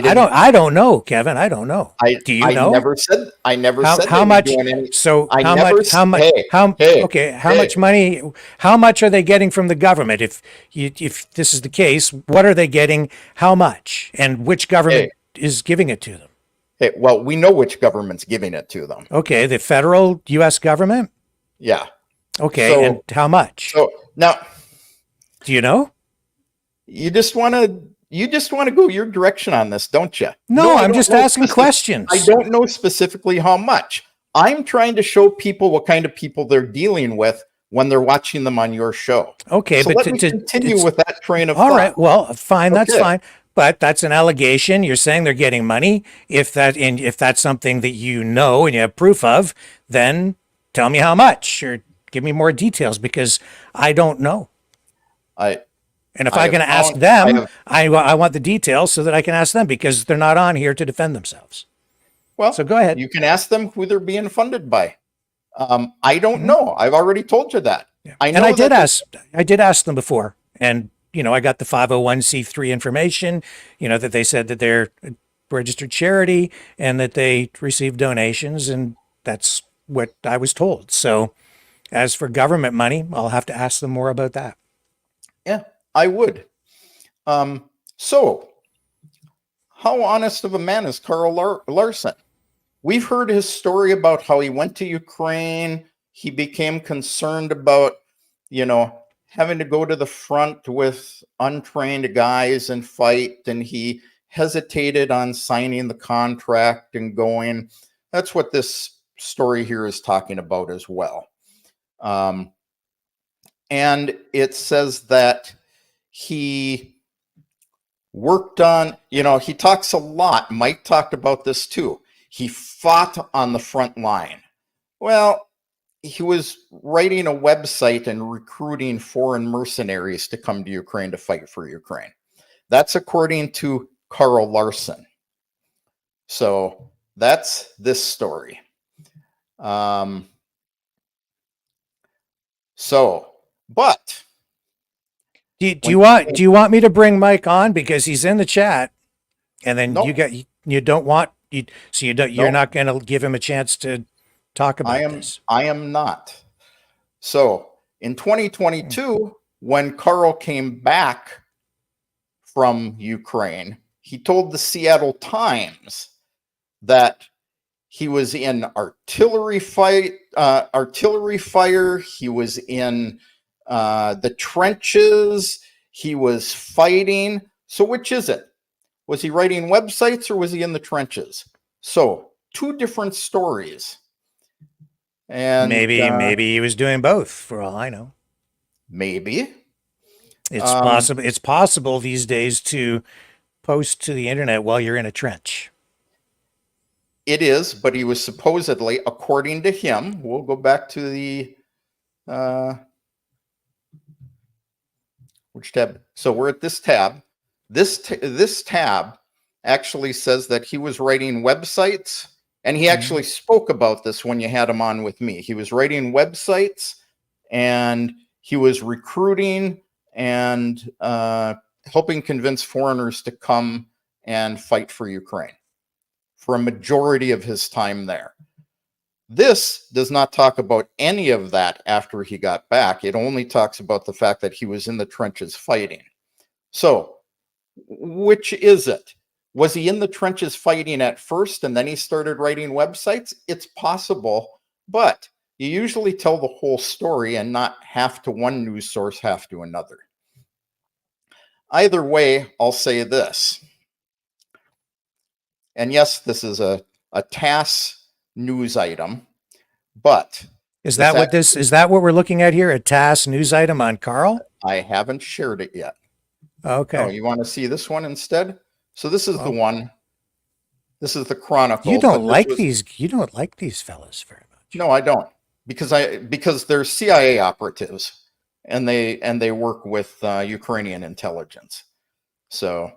don't know, Kevin. I don't know. Do you know? I never said how much. So how much money? How much are they getting from the government? If this is the case, what are they getting? How much? And which government is giving it to them? Hey, well, we know which government's giving it to them. Okay, the federal U.S. government. Yeah. Okay, and how much? So now, do you know? You just want to go your direction on this, don't you? No, I'm just asking questions. I don't know specifically how much. I'm trying to show people what kind of people they're dealing with when they're watching them on your show. Okay, so but let me continue with that train of thought. All right, well, fine, that's fine. But that's an allegation. You're saying they're getting money. If that's something that you know and you have proof of, then tell me how much or give me more details because I don't know. And if I'm going to ask them, I want the details so that I can ask them because they're not on here to defend themselves. Well, so go ahead. You can ask them who they're being funded by. I don't know. I've already told you that. Yeah. I did ask them before, and I got the 501c3 information. That they said that they're a registered charity and that they receive donations, and that's what I was told. So, as for government money, I'll have to ask them more about that. Yeah. I would. So, how honest of a man is Carl Larson? We've heard his story about how he went to Ukraine. He became concerned about, having to go to the front with untrained guys and fight. And he hesitated on signing the contract and going. That's what this story here is talking about as well. And it says that he worked on, he talks a lot. Mike talked about this too. He fought on the front line. Well, he was writing a website and recruiting foreign mercenaries to come to Ukraine to fight for Ukraine. That's according to Carl Larson. So that's this story. But do you want me to bring Mike on because he's in the chat, and then you're not going to give him a chance to talk about this? I am not. So in 2022, when Carl came back from Ukraine, he told the Seattle Times that he was in artillery fire. He was in the trenches. He was fighting. So which is it? Was he writing websites or was he in the trenches? So 2 different stories. And maybe he was doing both for all I know. Maybe. It's possible. It's possible these days to post to the internet while you're in a trench. It is, but he was supposedly, according to him, we'll go back to the which tab? So we're at this tab. This tab actually says that he was writing websites, and he actually spoke about this when you had him on with me. He was writing websites, and he was recruiting and helping convince foreigners to come and fight for Ukraine for a majority of his time there. This does not talk about any of that after he got back. It only talks about the fact that he was in the trenches fighting. So, which is it? Was he in the trenches fighting at first and then he started writing websites? It's possible, but you usually tell the whole story and not half to one news source, half to another. Either way, I'll say this. And yes, this is a TASS news item, but Is that what we're looking at here? A TASS news item on Carl? I haven't shared it yet. Okay. Oh, you want to see this one instead? So this is the one. This is the Chronicle. You don't like these. You don't like these fellas very much. No, I don't, because they're CIA operatives, and they work with Ukrainian intelligence. So,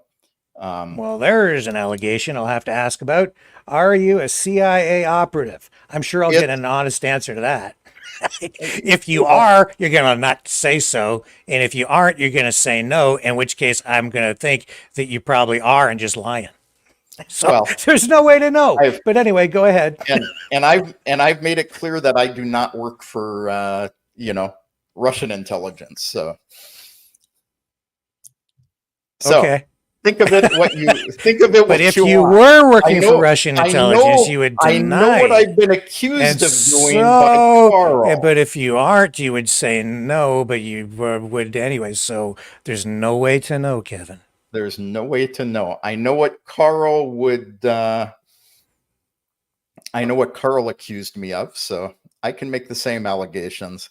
well, there is an allegation I'll have to ask about. Are you a CIA operative? I'm sure I'll get an honest answer to that. If you are, you're going to not say so. And if you aren't, you're going to say no, in which case I'm going to think that you probably are and just lying. So well, there's no way to know. But anyway, go ahead. And I've made it clear that I do not work for Russian intelligence. So okay. Think of it what you think of it. But if you were working for Russian intelligence, you would deny. I know what I've been accused of doing. But if you aren't, you would say no. But you would anyway. So there's no way to know, Kevin. There's no way to know. I know what Carl would. I know what Carl accused me of, so I can make the same allegations.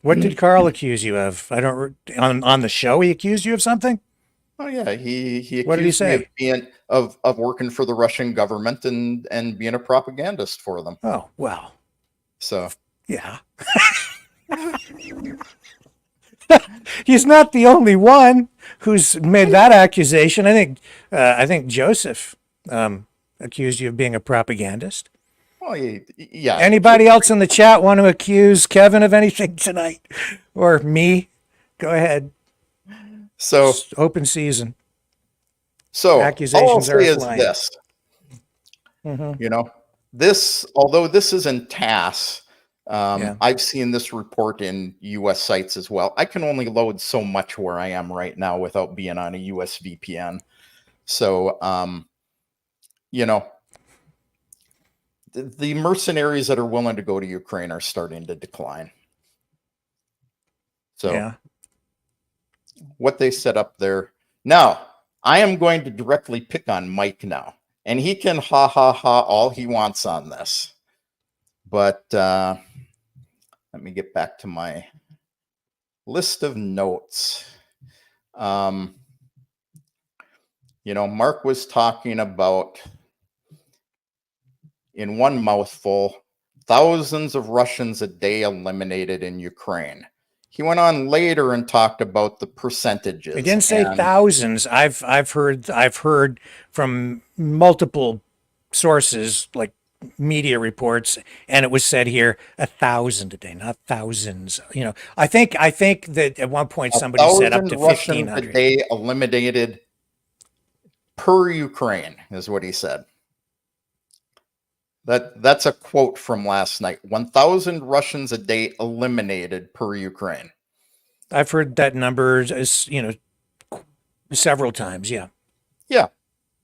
What did Carl accuse you of? I don't on the show. He accused you of something. Oh yeah, he accused what did he say? Me of working for the Russian government and being a propagandist for them. Oh well. So yeah. He's not the only one who's made that accusation. I think Joseph accused you of being a propagandist. Oh yeah. Anybody else in the chat want to accuse Kevin of anything tonight, or me? Go ahead. So it's open season. So accusations all I'll say is this. This, although this isn't TASS, I've seen this report in U.S. sites as well. I can only load so much where I am right now without being on a U.S. VPN. So, the mercenaries that are willing to go to Ukraine are starting to decline. So what they set up there. Now, I am going to directly pick on Mike now, and he can ha ha ha all he wants on this. But let me get back to my list of notes. Mark was talking about, in one mouthful, thousands of Russians a day eliminated in Ukraine. He went on later and talked about the percentages. He didn't say thousands. I've heard from multiple sources, like media reports, and it was said here 1,000 a day, not thousands. I think that at one point somebody said up to 1,500 a day eliminated per Ukraine is what he said. That's a quote from last night. 1,000 Russians a day eliminated per Ukraine. I've heard that number several times. Yeah. Yeah.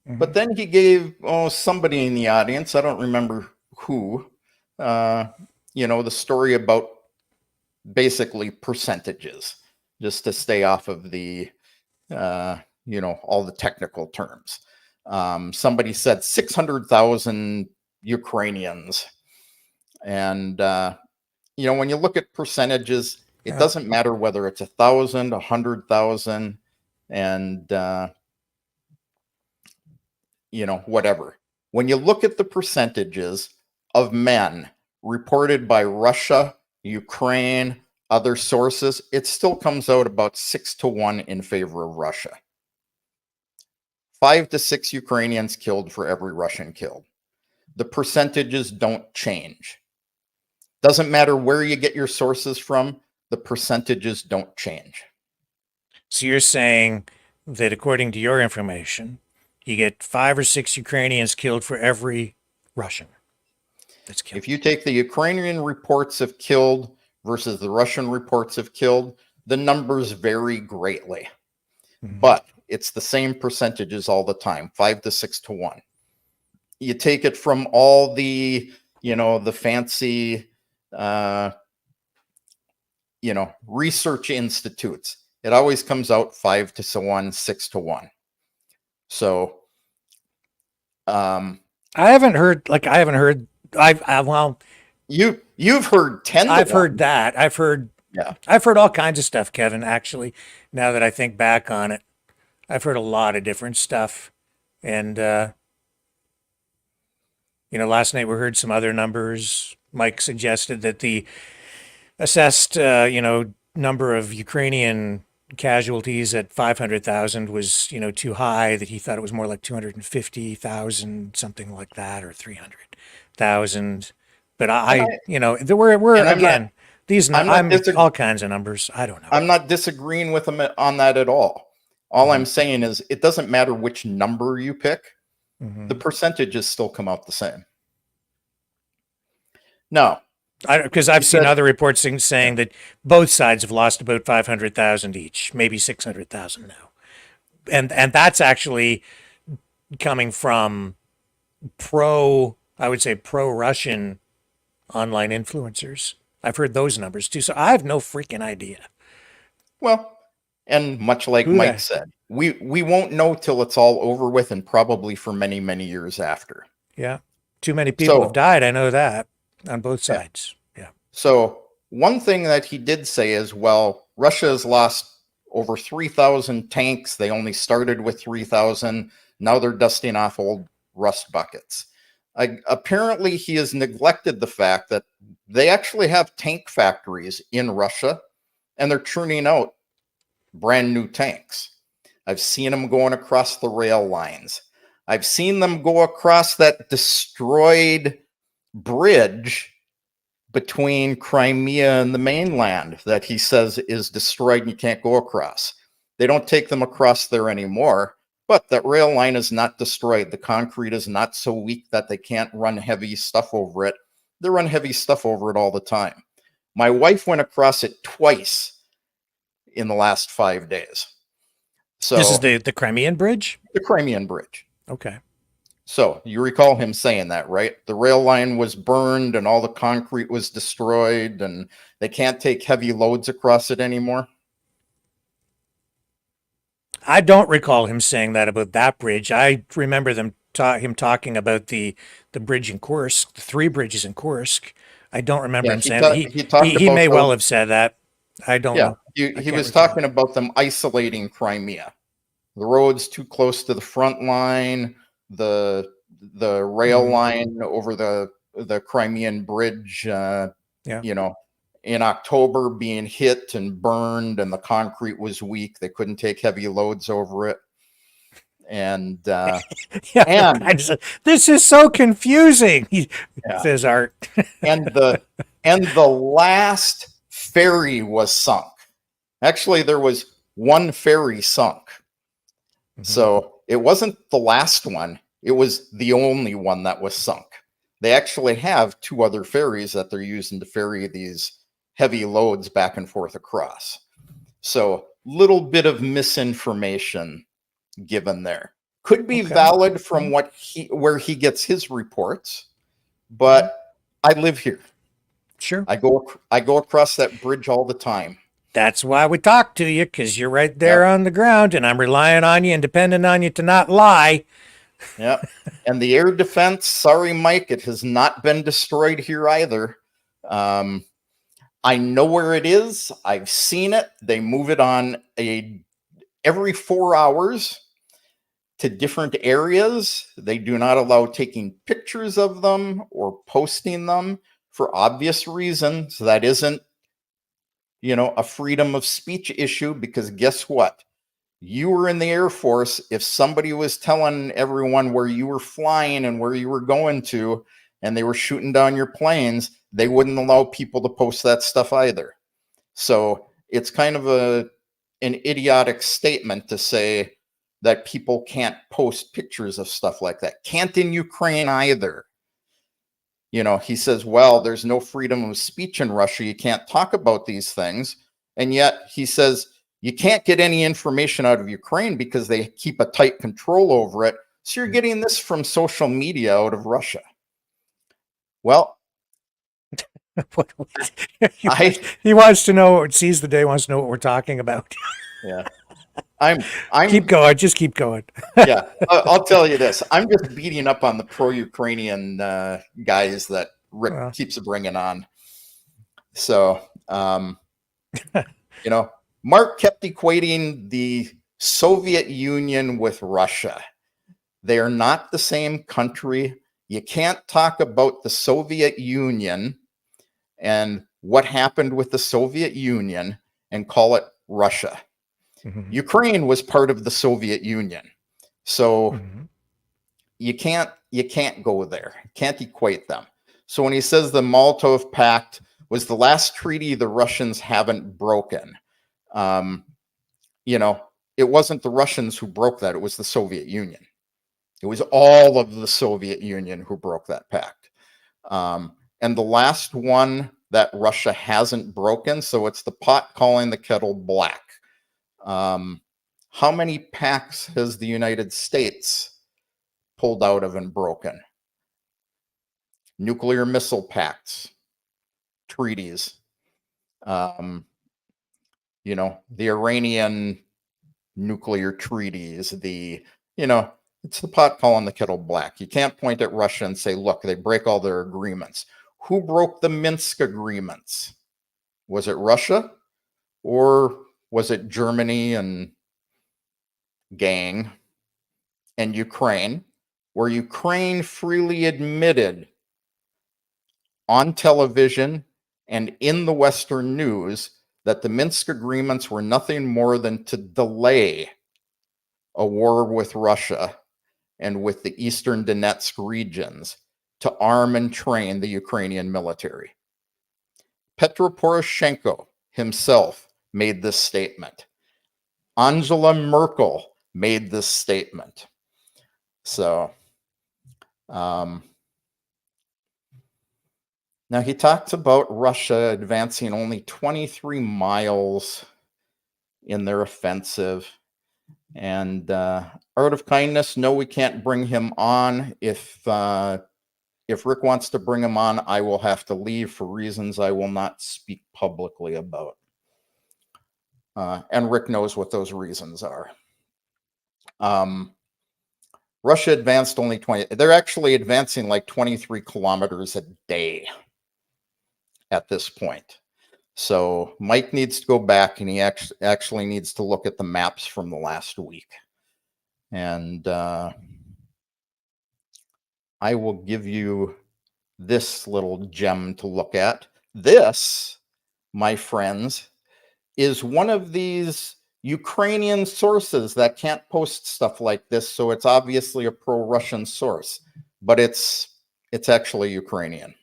Mm-hmm. But then he gave somebody in the audience, I don't remember who, the story about basically percentages, just to stay off of the all the technical terms. Somebody said 600,000 Ukrainians. And, when you look at percentages, it doesn't matter whether it's 1,000, 100,000, and, whatever. When you look at the percentages of men reported by Russia, Ukraine, other sources, it still comes out about 6-1 in favor of Russia. 5 to 6 Ukrainians killed for every Russian killed. The percentages don't change. Doesn't matter where you get your sources from, the percentages don't change. So you're saying that according to your information, you get 5 or 6 Ukrainians killed for every Russian that's killed. If you take the Ukrainian reports of killed versus the Russian reports of killed, the numbers vary greatly. But it's the same percentages all the time, 5 to 6 to 1. You take it from all the, the fancy, research institutes. It always comes out 5 to 1, 6 to 1. So, I haven't heard. Well, you've heard 10 to I've 1. heard that. I've heard all kinds of stuff, Kevin, actually, now that I think back on it. I've heard a lot of different stuff. And, last night we heard some other numbers. Mike suggested that the assessed, number of Ukrainian casualties at 500,000 was, too high, that he thought it was more like 250,000, something like that, or 300,000. But all kinds of numbers. I don't know. I'm not disagreeing with him on that at all. All I'm saying is it doesn't matter which number you pick. The percentages still come out the same. No. Because I've seen other reports saying that both sides have lost about 500,000 each, maybe 600,000 now. And that's actually coming from pro-Russian online influencers. I've heard those numbers too. So I have no freaking idea. Well, and much like Mike said, we won't know till it's all over with, and probably for many, many years after. Yeah. Too many people have died. I know that on both sides. Yeah. So one thing that he did say is, well, Russia has lost over 3,000 tanks. They only started with 3,000. Now they're dusting off old rust buckets. Apparently, he has neglected the fact that they actually have tank factories in Russia, and they're churning out brand new tanks. I've seen them going across the rail lines. I've seen them go across that destroyed bridge between Crimea and the mainland that he says is destroyed and you can't go across. They don't take them across there anymore, but that rail line is not destroyed. The concrete is not so weak that they can't run heavy stuff over it. They run heavy stuff over it all the time. My wife went across it twice in the last 5 days. So this is the Crimean Bridge? The Crimean Bridge. Okay. So you recall him saying that, right? The rail line was burned and all the concrete was destroyed and they can't take heavy loads across it anymore. I don't recall him saying that about that bridge. I remember him talking about the bridge in Kursk, the 3 bridges in Kursk. I don't remember him saying that. He may well have said that. I don't know. He was talking about them isolating Crimea. The road's too close to the front line, the rail line over the Crimean Bridge, in October being hit and burned, and the concrete was weak. They couldn't take heavy loads over it. And this is so confusing, says Art. and the last ferry was sunk. Actually, there was one ferry sunk. So it wasn't the last one. It was the only one that was sunk. They actually have 2 other ferries that they're using to ferry these heavy loads back and forth across. So little bit of misinformation given there. Could be valid from where he gets his reports, but I live here. Sure. I go across that bridge all the time. That's why we talk to you, because you're right there on the ground, and I'm relying on you and depending on you to not lie. Yeah. And the air defense, sorry, Mike, it has not been destroyed here either. I know where it is. I've seen it. They move it on every 4 hours to different areas. They do not allow taking pictures of them or posting them for obvious reasons. That isn't, a freedom of speech issue, because guess what? you were in the Air Force, if somebody was telling everyone where you were flying and where you were going to, and they were shooting down your planes, they wouldn't allow people to post that stuff either. So it's kind of an idiotic statement to say that people can't post pictures of stuff like that. Can't in Ukraine either. You know, he says, well, there's no freedom of speech in Russia. You can't talk about these things. And yet he says you can't get any information out of Ukraine because they keep a tight control over it. So you're getting this from social media out of Russia. Well, he wants to know, or sees the day, wants to know what we're talking about. Yeah. I'm keep going. Just keep going. Yeah, I'll tell you this. I'm just beating up on the pro-Ukrainian guys that Rick keeps bringing on. So, you know, Mark kept equating the Soviet Union with Russia. They are not the same country. You can't talk about the Soviet Union and what happened with the Soviet Union and call it Russia. Mm-hmm. Ukraine was part of the Soviet Union. So you can't go there. Can't equate them. So when he says the Molotov Pact was the last treaty the Russians haven't broken, you know, it wasn't the Russians who broke that. It was the Soviet Union. It was all of the Soviet Union who broke that pact. And the last one that Russia hasn't broken, so it's the pot calling the kettle black. How many pacts has the United States pulled out of and broken? Nuclear missile pacts, treaties, you know, the Iranian nuclear treaties, it's the pot calling the kettle black. You can't point at Russia and say, look, they break all their agreements. Who broke the Minsk agreements? Was it Russia or was it Germany and gang and Ukraine, where Ukraine freely admitted on television and in the Western news that the Minsk agreements were nothing more than to delay a war with Russia and with the Eastern Donetsk regions to arm and train the Ukrainian military. Petro Poroshenko himself made this statement. Angela Merkel made this statement. So, now he talks about Russia advancing only 23 miles in their offensive. And out of kindness, no, we can't bring him on. If Rick wants to bring him on, I will have to leave for reasons I will not speak publicly about. And Rick knows what those reasons are. Russia advanced only 20. They're actually advancing like 23 kilometers a day at this point. So Mike needs to go back and he actually needs to look at the maps from the last week. And I will give you this little gem to look at. This, my friends, is one of these Ukrainian sources that can't post stuff like this, so it's obviously a pro-Russian source, but it's actually Ukrainian.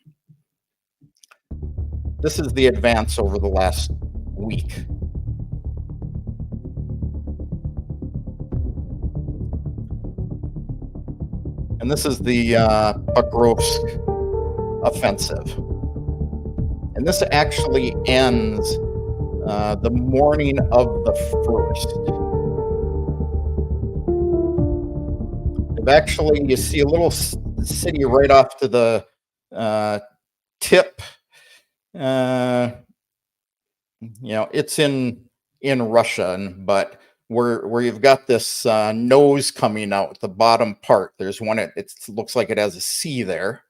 This is the advance over the last week. And this is the Pokrovsk offensive. And this actually ends the morning of the 1st. They've actually, you see a little city right off to the tip. It's in Russia, but where you've got this nose coming out, the bottom part, there's one, it looks like it has a C there.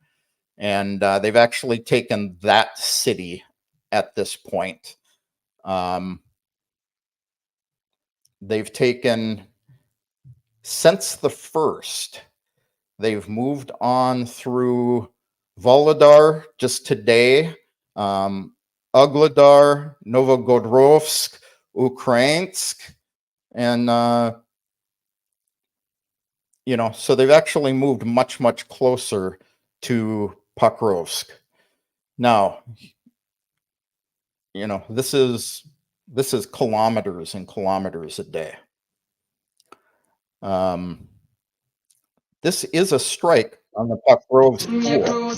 And they've actually taken that city at this point. They've taken, since the 1st, they've moved on through Volodar just today, Ugledar, Novogorodovsk, Ukrainsk, And, so they've actually moved much, much closer to Pokrovsk. Now, this is kilometers and kilometers a day. This is a strike on the Pokrovsk pool.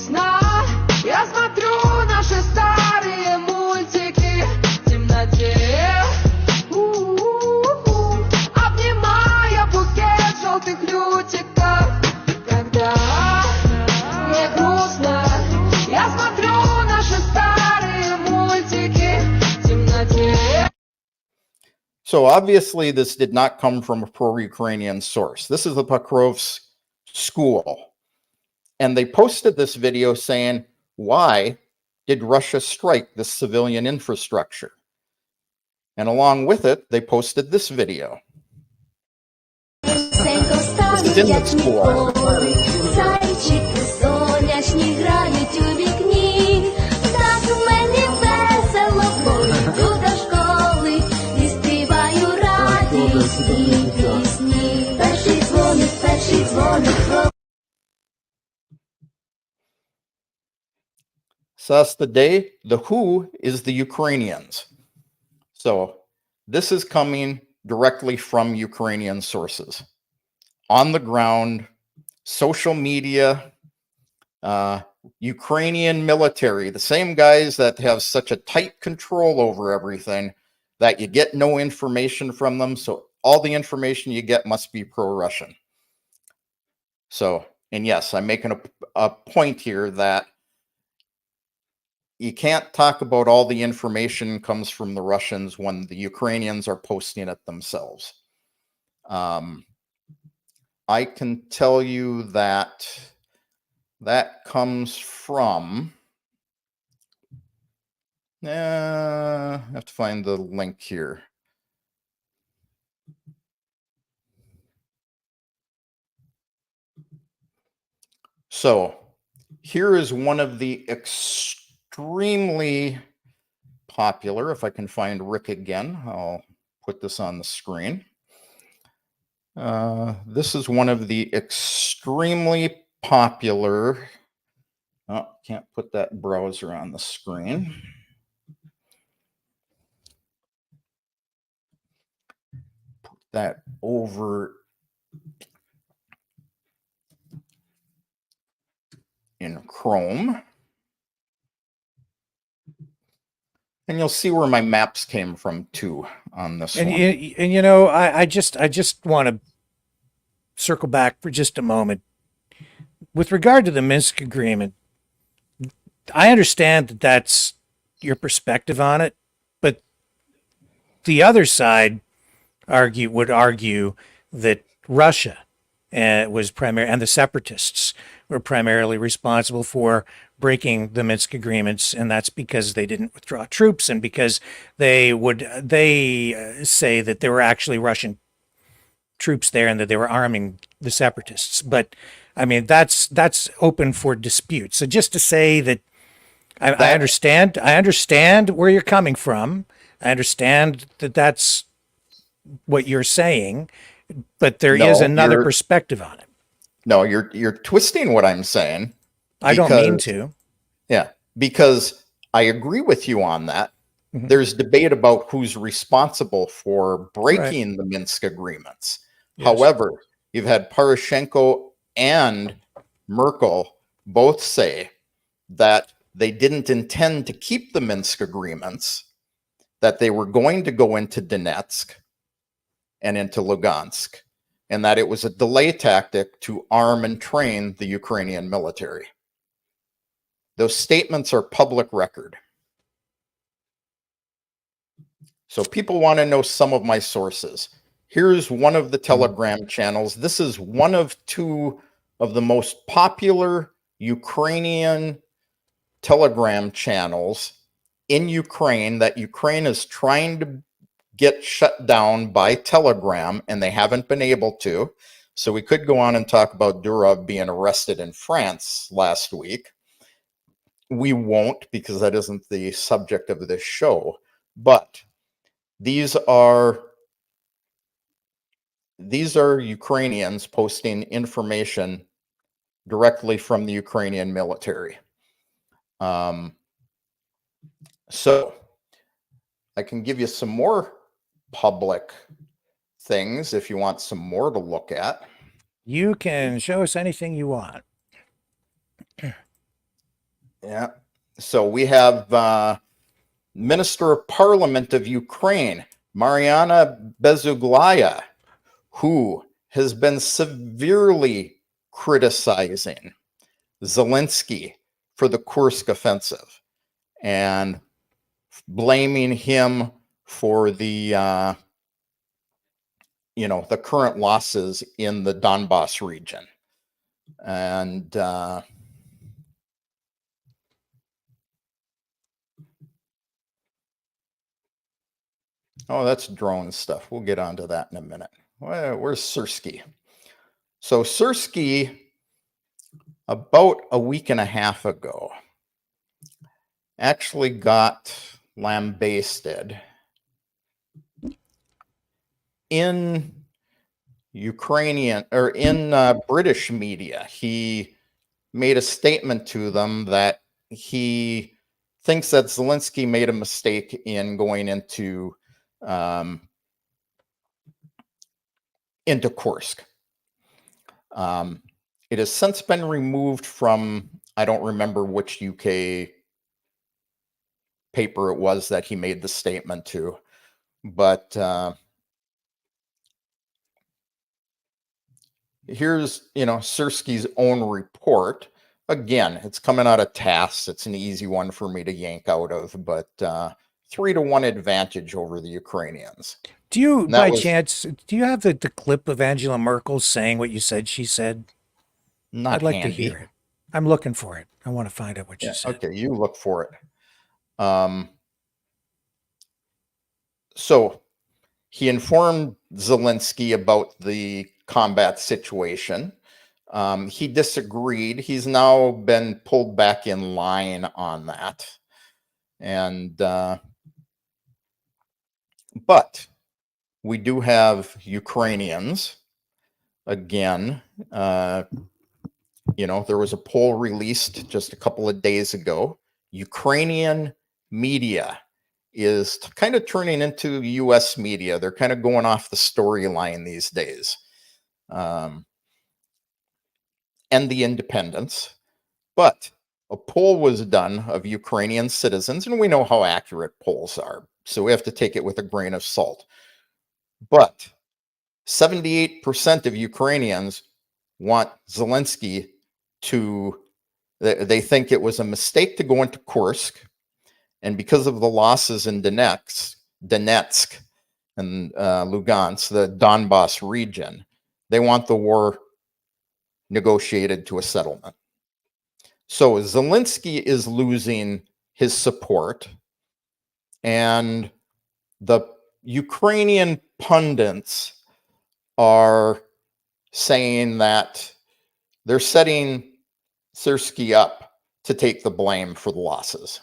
So obviously this did not come from a pro-Ukrainian source. This is the Pokrovsk school. And they posted this video saying, why did Russia strike this civilian infrastructure? And along with it, they posted this video. This is in the school. So that's the day. The who is the Ukrainians. So this is coming directly from Ukrainian sources. On the ground, social media, Ukrainian military, the same guys that have such a tight control over everything that you get no information from them. So all the information you get must be pro-Russian. So, and yes, I'm making a point here that you can't talk about all the information comes from the Russians when the Ukrainians are posting it themselves. I can tell you that that comes from, I have to find the link here. So here is one of the extremely popular, if I can find Rick again, I'll put this on the screen. This is one of the extremely popular, oh, can't put that browser on the screen. Put that over in Chrome. And you'll see where my maps came from too on this one. And I just want to circle back for just a moment. With regard to the Minsk agreement, I understand that that's your perspective on it, but the other side would argue that Russia was primary, and the separatists were primarily responsible for breaking the Minsk agreements, and that's because they didn't withdraw troops, and because they say that there were actually Russian troops there and that they were arming the separatists. But I mean, that's open for dispute. So just to say that I understand where you're coming from. I understand that that's what you're saying, but there is another perspective on it. No, you're twisting what I'm saying. I don't mean to. Yeah, because I agree with you on that. Mm-hmm. There's debate about who's responsible for breaking the Minsk agreements. Yes. However, you've had Poroshenko and Merkel both say that they didn't intend to keep the Minsk agreements, that they were going to go into Donetsk and into Lugansk, and that it was a delay tactic to arm and train the Ukrainian military. Those statements are public record. So people want to know some of my sources. Here's one of the Telegram channels. This is one of two of the most popular Ukrainian Telegram channels in Ukraine that Ukraine is trying to get shut down by Telegram, and they haven't been able to. So we could go on and talk about Durov being arrested in France last week. We won't, because that isn't the subject of this show. But these are these are Ukrainians posting information directly from the Ukrainian military. So I can give you some more public things if you want some more to look at. You can show us anything you want. Yeah. So we have Minister of Parliament of Ukraine, Mariana Bezuglaya, who has been severely criticizing Zelensky for the Kursk offensive and blaming him for the the current losses in the Donbass region. And that's drone stuff. We'll get onto that in a minute. Where's Sirski? So Sirski, about a week and a half ago, actually got lambasted in Ukrainian or in British media. He made a statement to them that he thinks that Zelensky made a mistake in going into Kursk. It has since been removed from, I don't remember which UK paper it was that he made the statement to, but here's, Sirski's own report. Again, it's coming out of TASS. It's an easy one for me to yank out of, but 3-1 advantage over the Ukrainians. Do you, by chance, do you have the clip of Angela Merkel saying what you said she said? Not I'd like handy. to hear it. I'm looking for it. I want to find out what she said. Okay, you look for it. So he informed Zelensky about the combat situation. He disagreed. He's now been pulled back in line on that. And but we do have Ukrainians. Again, there was a poll released just a couple of days ago. Ukrainian media is kind of turning into U.S. media. They're kind of going off the storyline these days. And the independents. But a poll was done of Ukrainian citizens, and we know how accurate polls are, so we have to take it with a grain of salt. But 78% of Ukrainians want Zelensky they think it was a mistake to go into Kursk, and because of the losses in Donetsk and Lugansk, the Donbass region, they want the war negotiated to a settlement. So Zelensky is losing his support, and the Ukrainian pundits are saying that they're setting Sirski up to take the blame for the losses.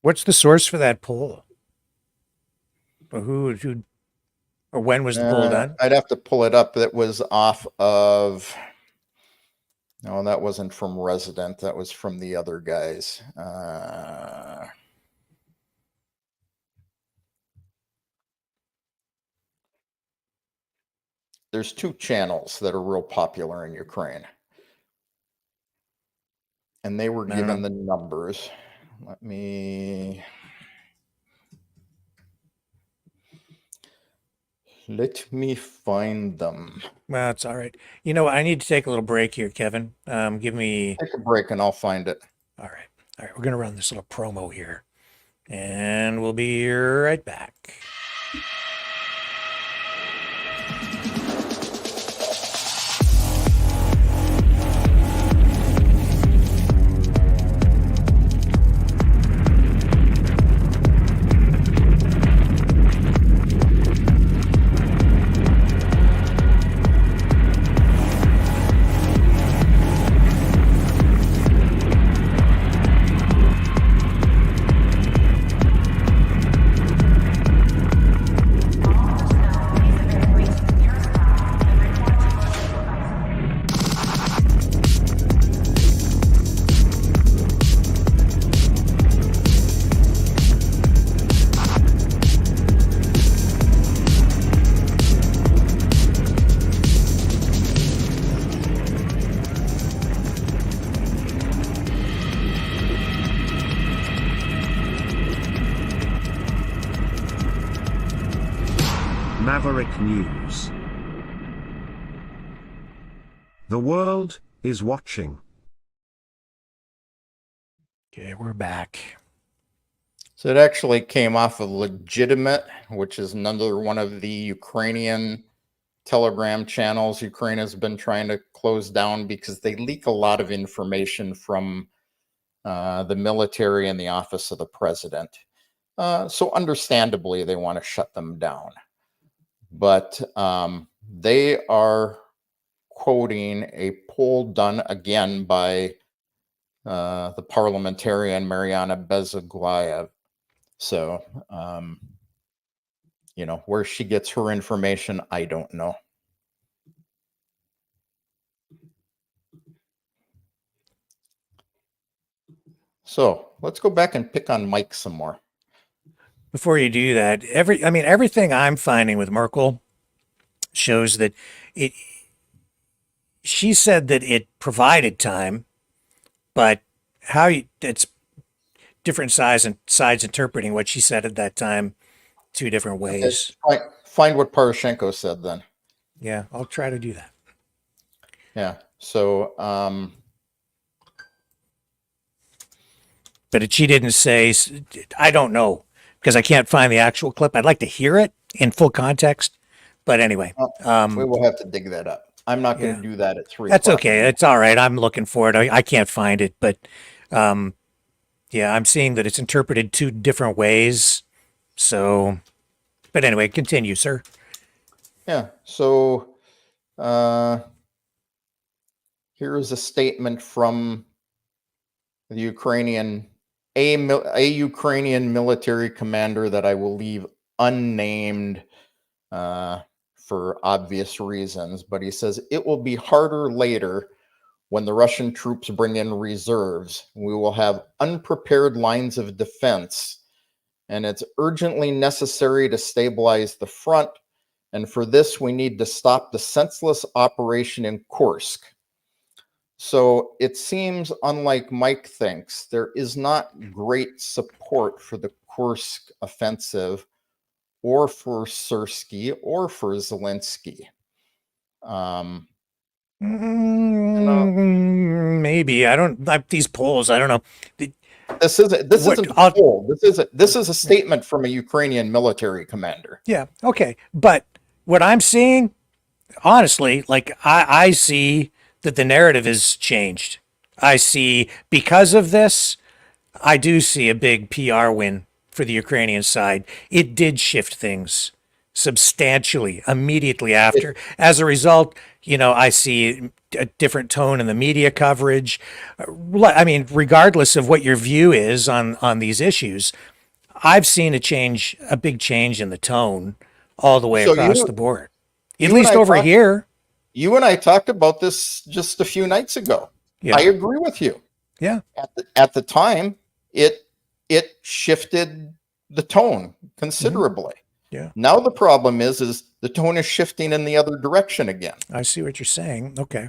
What's the source for that poll? Or who or when was the poll done? I'd have to pull it up. That was off of, no, that wasn't from Resident. That was from the other guys. There's two channels that are real popular in Ukraine. And they were given the numbers. Let me find them. Well, it's all right. I need to take a little break here, Kevin. Give me... Take a break and I'll find it. All right. All right. We're going to run this little promo here. And we'll be right back. Maverick News. The world is watching. Okay, we're back. So it actually came off of Legitimate, which is another one of the Ukrainian Telegram channels Ukraine has been trying to close down because they leak a lot of information from the military and the office of the president. So understandably, they want to shut them down. But they are quoting a poll done again by the parliamentarian Mariana Bezaglayev. So, where she gets her information, I don't know. So let's go back and pick on Mike some more. Before you do that, everything I'm finding with Merkel shows that she said that it provided time, but it's different sides interpreting what she said at that time two different ways. Okay, find what Poroshenko said then. Yeah, I'll try to do that. Yeah. So, but she didn't say, I don't know, because I can't find the actual clip. I'd like to hear it in full context. But anyway. we will have to dig that up. I'm not going to do that at 3 That's o'clock. okay. It's all right. I'm looking for it. I can't find it. But yeah, I'm seeing that it's interpreted two different ways. So, but anyway, continue, sir. Yeah. So here is a statement from the Ukrainian, a Ukrainian military commander that I will leave unnamed for obvious reasons. But he says, it will be harder later when the Russian troops bring in reserves. We will have unprepared lines of defense, and it's urgently necessary to stabilize the front. And for this, we need to stop the senseless operation in Kursk. So it seems, unlike Mike thinks, there is not great support for the Kursk offensive or for Syrskyi or for Zelensky. Maybe. I don't like these polls. I don't know. This isn't a poll. This is a statement from a Ukrainian military commander. Yeah. Okay. But what I'm seeing, honestly, like I see that the narrative has changed. I see, because of this, I do see a big PR win for the Ukrainian side. It did shift things substantially immediately after. As a result, I see a different tone in the media coverage. I mean, regardless of what your view is on these issues, I've seen a big change in the tone all the way across the board. At least over here. You and I talked about this just a few nights ago. Yeah. I agree with you. Yeah. At the time, it shifted the tone considerably. Mm-hmm. Yeah. Now the problem is the tone is shifting in the other direction again. I see what you're saying. Okay.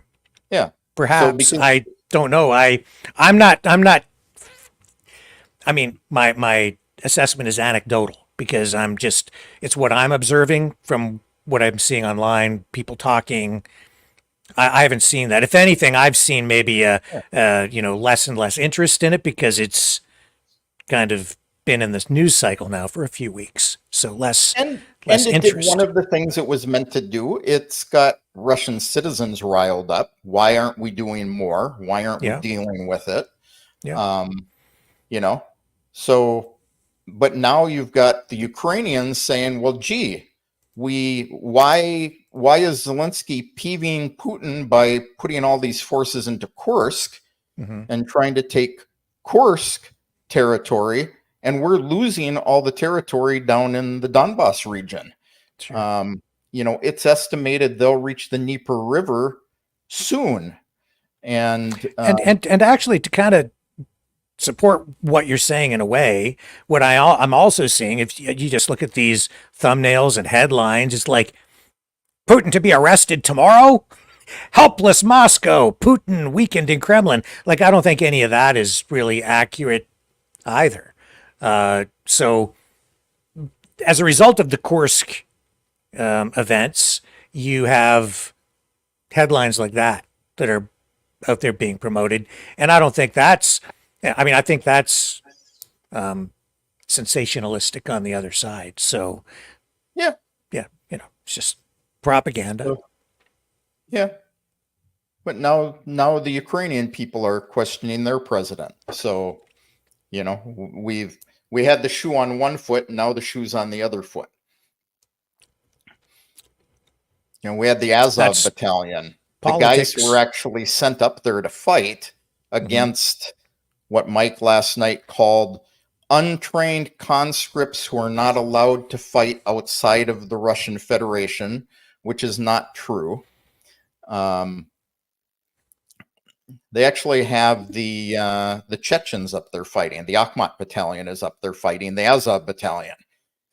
Yeah. Perhaps. I don't know. I'm not. I mean, my assessment is anecdotal because it's what I'm observing from what I'm seeing online, people talking. I haven't seen that. If anything, I've seen maybe less and less interest in it because it's kind of been in this news cycle now for a few weeks. So less interest. Did one of the things it was meant to do. It's got Russian citizens riled up. Why aren't we doing more? Why aren't we dealing with it? Yeah. So, but now you've got the Ukrainians saying, well, gee, why is Zelensky peeving Putin by putting all these forces into Kursk and trying to take Kursk territory, and we're losing all the territory down in the Donbass region? Sure. It's estimated they'll reach the Dnieper River soon, and actually, to kind of support what you're saying in a way, what I'm also seeing, if you just look at these thumbnails and headlines, it's like Putin to be arrested tomorrow, helpless Moscow, Putin weakened in Kremlin. Like, I don't think any of that is really accurate either. So as a result of the Kursk events, you have headlines like that that are out there being promoted. And I don't think that's, I mean, I think that's sensationalistic on the other side. So, Yeah. yeah, it's just propaganda. So, yeah. But now the Ukrainian people are questioning their president. So, we had the shoe on one foot, and now the shoe's on the other foot. We had the Azov That's battalion, the guys who were politics. actually sent up there to fight against what Mike last night called untrained conscripts who are not allowed to fight outside of the Russian Federation, which is not true. They actually have the Chechens up there fighting. The Akhmat battalion is up there fighting the Azov battalion.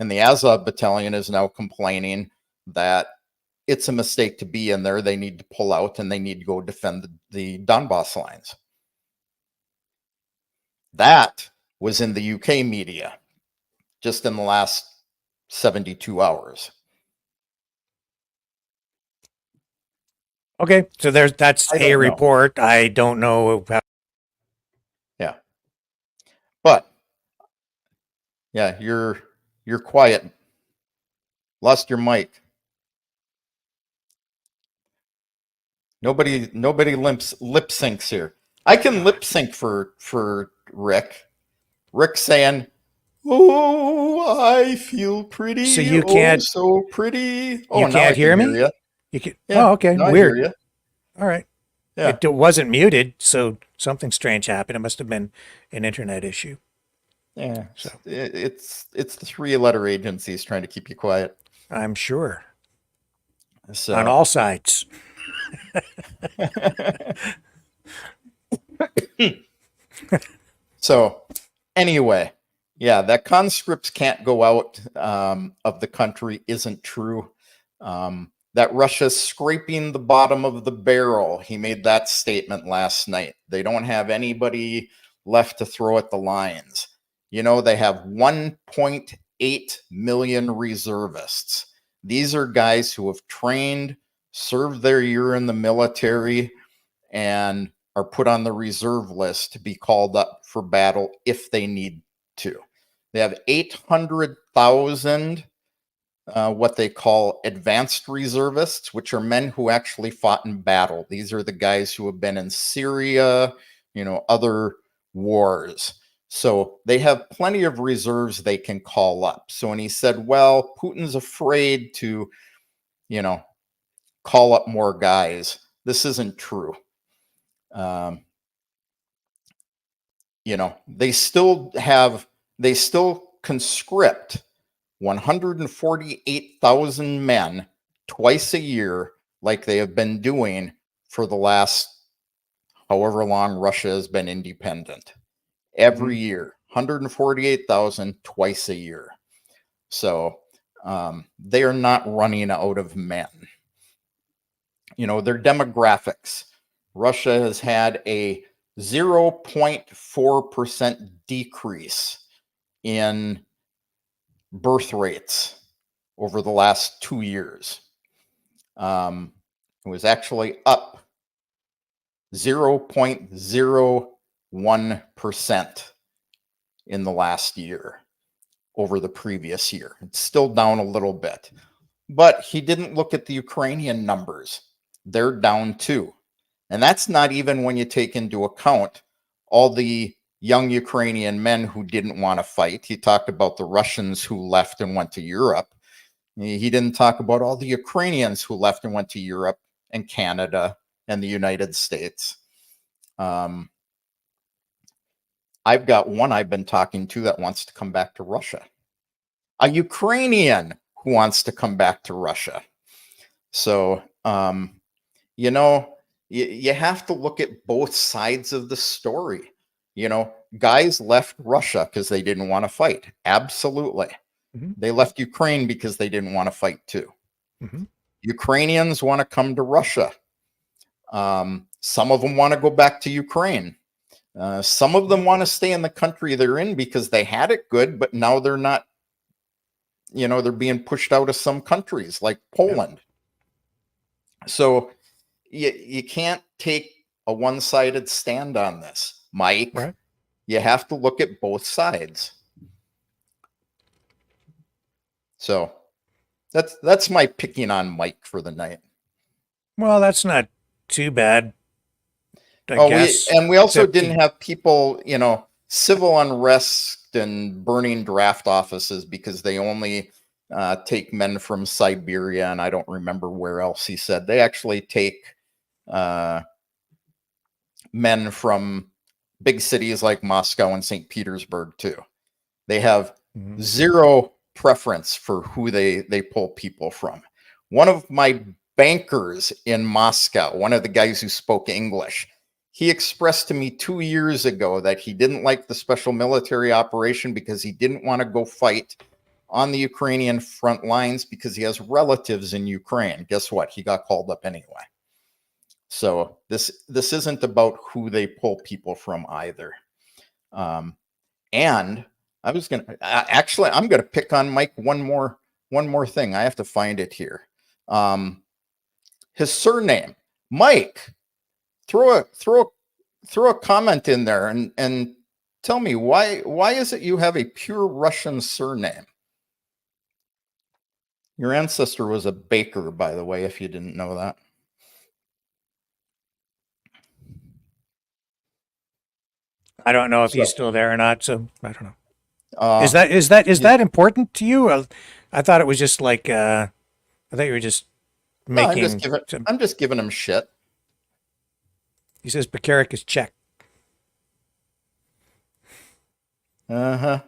And the Azov battalion is now complaining that it's a mistake to be in there. They need to pull out and they need to go defend the Donbass lines. That was in the UK media just in the last 72 hours. Okay, so that's a report. I don't know how. Yeah. But yeah, you're quiet. Lost your mic. Nobody lip syncs here. I can lip sync for Rick. Rick saying, "Oh, I feel pretty. So you can't. So pretty. Oh, You now can't I hear can me. hear you. You can. Yeah, Oh, okay. now Weird. I hear you. All right. Yeah. It wasn't muted, so something strange happened. It must have been an internet issue. Yeah. So it's the 3-letter agencies trying to keep you quiet. I'm sure. So On all sides. So anyway, yeah, that conscripts can't go out of the country isn't true. That Russia's scraping the bottom of the barrel. He made that statement last night. They don't have anybody left to throw at the lines. They have 1.8 million reservists. These are guys who have trained, served their year in the military, and are put on the reserve list to be called up for battle if they need to. They have 800,000 what they call advanced reservists, which are men who actually fought in battle. These are the guys who have been in Syria, other wars. So they have plenty of reserves they can call up. So when he said, well, Putin's afraid to, call up more guys, this isn't true. They still conscript 148,000 men twice a year, like they have been doing for the last however long Russia has been independent. Every year, 148,000 twice a year. So they are not running out of men. Their demographics. Russia has had a 0.4% decrease in birth rates over the last 2 years. It was actually up 0.01% in the last year over the previous year. It's still down a little bit. But he didn't look at the Ukrainian numbers. They're down too. And that's not even when you take into account all the young Ukrainian men who didn't want to fight. He talked about the Russians who left and went to Europe. He didn't talk about all the Ukrainians who left and went to Europe and Canada and the United States. I've got one I've been talking to that wants to come back to Russia. A Ukrainian who wants to come back to Russia. So, you have to look at both sides of the story. Guys left Russia because they didn't want to fight. Absolutely. They left Ukraine because they didn't want to fight too. Ukrainians want to come to Russia. Some of them want to go back to Ukraine. Some of them want to stay in the country they're in because they had it good, but now they're not they're being pushed out of some countries like Poland. So you can't take a one-sided stand on this, Mike. Right. You have to look at both sides. So that's my picking on Mike for the night. Well, that's not too bad. I guess. We also Except didn't have people, civil unrest and burning draft offices because they only take men from Siberia, and I don't remember where else he said. They actually take men from big cities like Moscow and St. Petersburg too. They have zero preference for who they pull people from. One of my bankers in Moscow, one of the guys who spoke English, he expressed to me 2 years ago that he didn't like the special military operation because he didn't want to go fight on the Ukrainian front lines because he has relatives in Ukraine. Guess what? He got called up anyway. So this isn't about who they pull people from either. And I'm gonna pick on Mike one more thing. I have to find it here. His surname, Mike. Throw a comment in there and tell me why is it you have a pure Russian surname? Your ancestor was a baker, by the way, if you didn't know that. I don't know if he's still there or not, so I don't know. Is that important to you? I thought it was just like I thought you were just making. No, I'm just giving him shit. He says Bakarik is Czech. One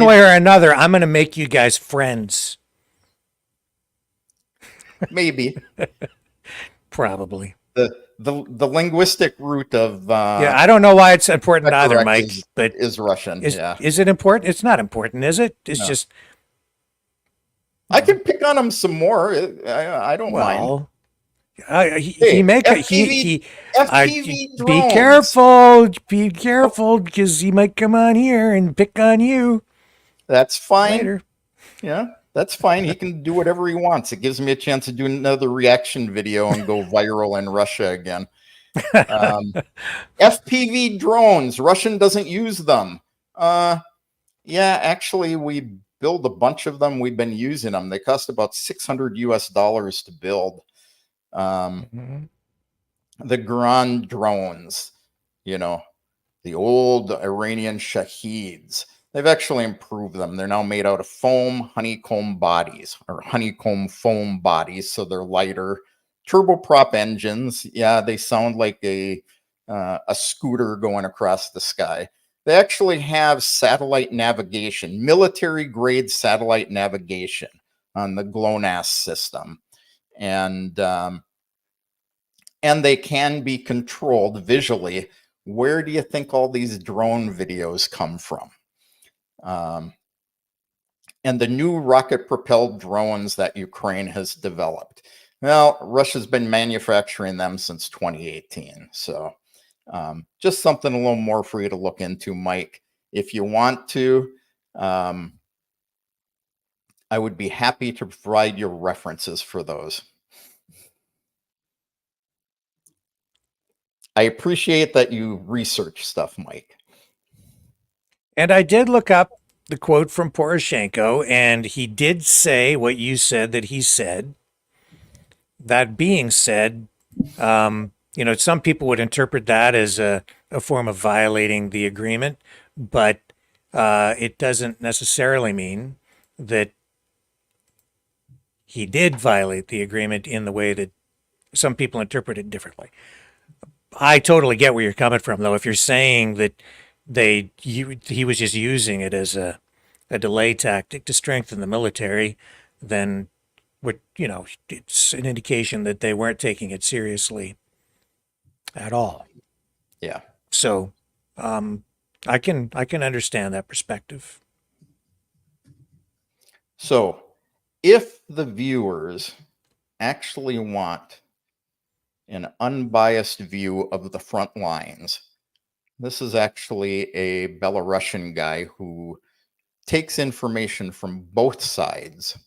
way or another, I'm going to make you guys friends. Maybe. Probably. The linguistic root of I don't know why it's important either, Mike. But is Russian. Is it important? It's not important, is it? It's just. I can pick on him some more. I don't mind. FPV drones. Be careful, because he might come on here and pick on you. That's fine. Later. Yeah, that's fine. He can do whatever he wants. It gives me a chance to do another reaction video and go viral in Russia again. FPV drones. Russian doesn't use them. Actually, we build a bunch of them. We've been using them. They cost about $600 to build. The Grand drones, the old Iranian Shaheeds, they've actually improved them. They're now made out of foam honeycomb bodies or honeycomb foam bodies, so they're lighter. Turboprop engines, they sound like a scooter going across the sky. They actually have satellite navigation, military grade satellite navigation on the GLONASS system. And they can be controlled visually. Where do you think all these drone videos come from? And the new rocket-propelled drones that Ukraine has developed. Well, Russia's been manufacturing them since 2018. So just something a little more for you to look into, Mike. If you want to, I would be happy to provide your references for those. I appreciate that you research stuff, Mike. And I did look up the quote from Poroshenko, and he did say what you said that he said. That being said, some people would interpret that as a form of violating the agreement, but it doesn't necessarily mean that he did violate the agreement in the way that some people interpret it differently. I totally get where you're coming from, though. If you're saying that he was just using it as a delay tactic to strengthen the military, then it's an indication that they weren't taking it seriously at all. Yeah. So, I can understand that perspective. So, if the viewers actually want an unbiased view of the front lines, this is actually a Belarusian guy who takes information from both sides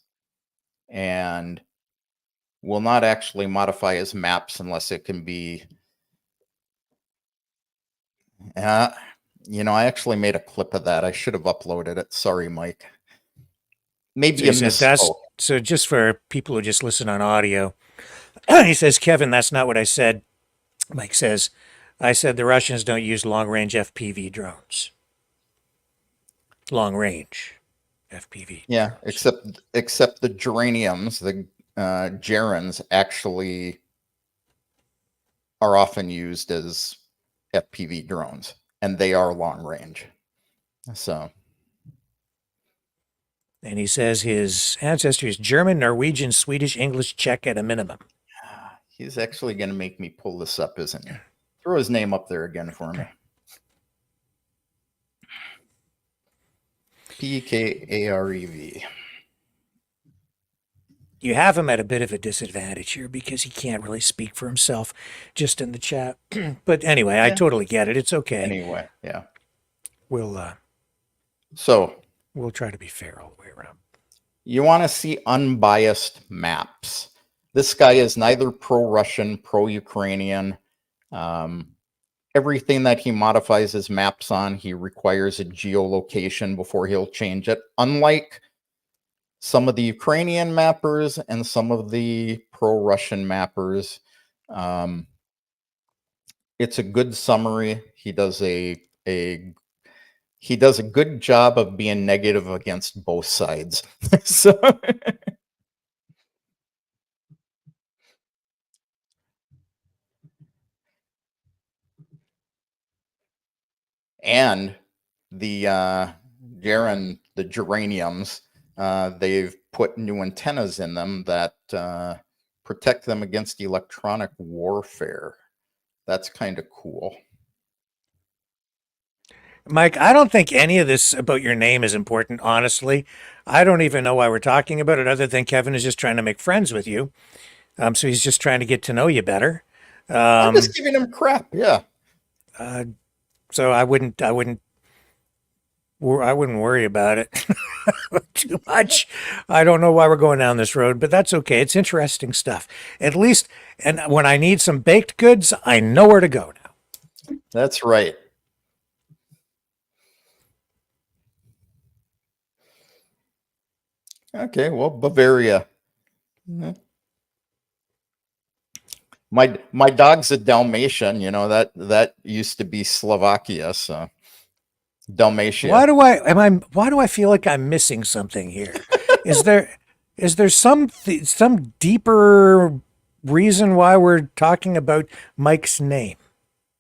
and will not actually modify his maps unless it can be. I actually made a clip of that. I should have uploaded it. Sorry, Mike. Maybe So you he said that's misspoke. so just for people who just listen on audio. He says, Kevin, that's not what I said. Mike says, I said the Russians don't use long-range FPV drones. Long-range FPV. Yeah, drones. except the geraniums, the gerans actually are often used as FPV drones, and they are long range. So, And he says his ancestry is German, Norwegian, Swedish, English, Czech at a minimum. he's actually going to make me pull this up, isn't he? Throw his name up there again for me. Pekarev. You have him at a bit of a disadvantage here because he can't really speak for himself just in the chat. But anyway, I totally get it. It's okay. Anyway, yeah. We'll try to be fair all the way around. You want to see unbiased maps. This guy is neither pro-Russian, pro-Ukrainian. Everything that he modifies his maps on, he requires a geolocation before he'll change it. Unlike some of the Ukrainian mappers and some of the pro-Russian mappers, it's a good summary. He does a good job of being negative against both sides. So and the geraniums, they've put new antennas in them that protect them against electronic warfare. That's kind of cool. Mike, I don't think any of this about your name is important, honestly. I don't even know why we're talking about it other than Kevin is just trying to make friends with you. So he's just trying to get to know you better. I'm just giving him crap, yeah. So I wouldn't worry about it too much. I don't know why we're going down this road, but that's okay. It's interesting stuff. At least, and when I need some baked goods, I know where to go now. That's right. Okay, well, Bavaria. My dog's a Dalmatian, that used to be Slovakia, so Dalmatia. Why do I feel like I'm missing something here? Is there some deeper reason why we're talking about Mike's name?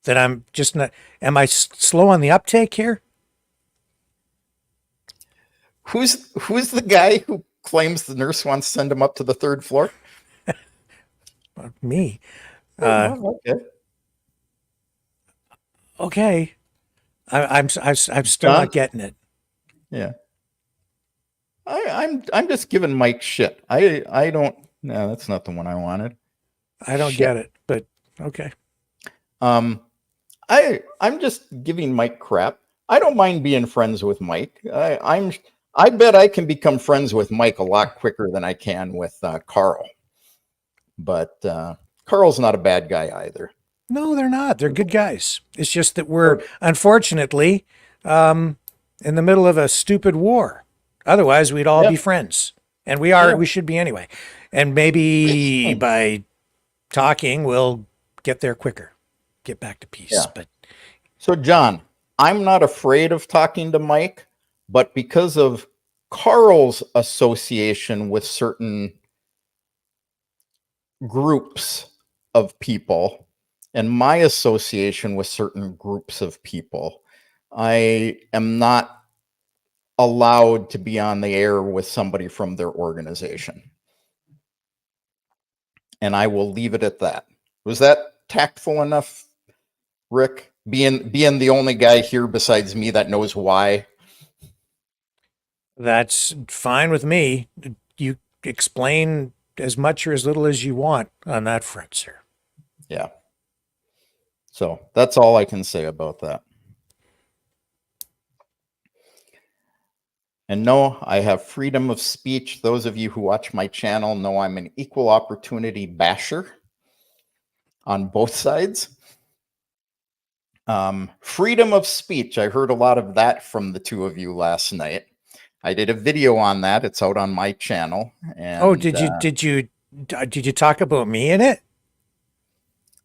That I'm just not, am I slow on the uptake here? Who's the guy who claims the nurse wants to send him up to the third floor? Me. Okay. Okay. I'm still not getting it. Yeah. I'm just giving Mike shit. I don't. No, that's not the one I wanted. I don't get it, but okay. I'm just giving Mike crap. I don't mind being friends with Mike. I bet I can become friends with Mike a lot quicker than I can with Carl. But Carl's not a bad guy either. No, they're not. They're good guys. It's just that we're unfortunately in the middle of a stupid war. Otherwise, we'd all be friends, and we are. We should be anyway. And maybe by talking, we'll get there quicker, get back to peace. Yeah. But so, John, I'm not afraid of talking to Mike, but because of Carl's association with certain groups of people and my association with certain groups of people, I am not allowed to be on the air with somebody from their organization. And I will leave it at that. Was that tactful enough, Rick? Being the only guy here besides me that knows why. that's fine with me. You explain as much or as little as you want on that front, sir. Yeah. So that's all I can say about that. And no, I have freedom of speech. Those of you who watch my channel know I'm an equal opportunity basher on both sides. Freedom of speech. I heard a lot of that from the two of you last night. I did a video on that. It's out on my channel. And, oh, did you talk about me in it?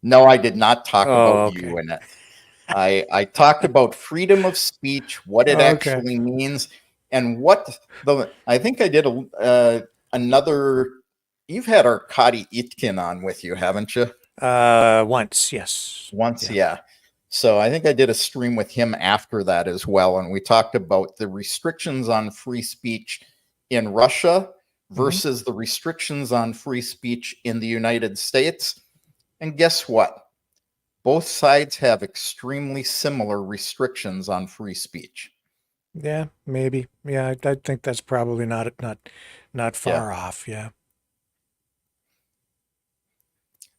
No, I did not talk about okay. you in it. I talked about freedom of speech, what it Okay. actually means, and what I think I did another. You've had Arkady Itkin on with you, haven't you? Once, yes. Once, yeah. So I think I did a stream with him after that as well, and we talked about the restrictions on free speech in Russia versus the restrictions on free speech in the United States. And guess what? Both sides have extremely similar restrictions on free speech. Yeah, maybe. Yeah, I think that's probably not far off. Yeah.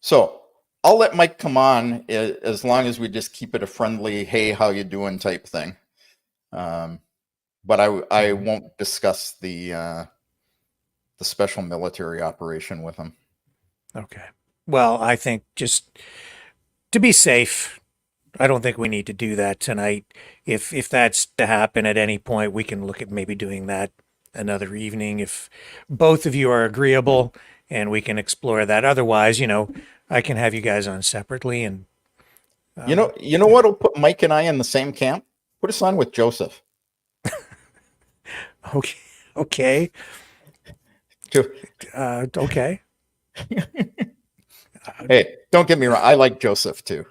So I'll let Mike come on as long as we just keep it a friendly, hey, how you doing type thing. But I won't discuss the special military operation with him. Okay. Well, I think just to be safe, I don't think we need to do that tonight. If that's to happen at any point, we can look at maybe doing that another evening if both of you are agreeable, and we can explore that. Otherwise, I can have you guys on separately. And you know what'll put Mike and I in the same camp? Put us on with Joseph. Okay. Okay. Hey, don't get me wrong. I like Joseph too.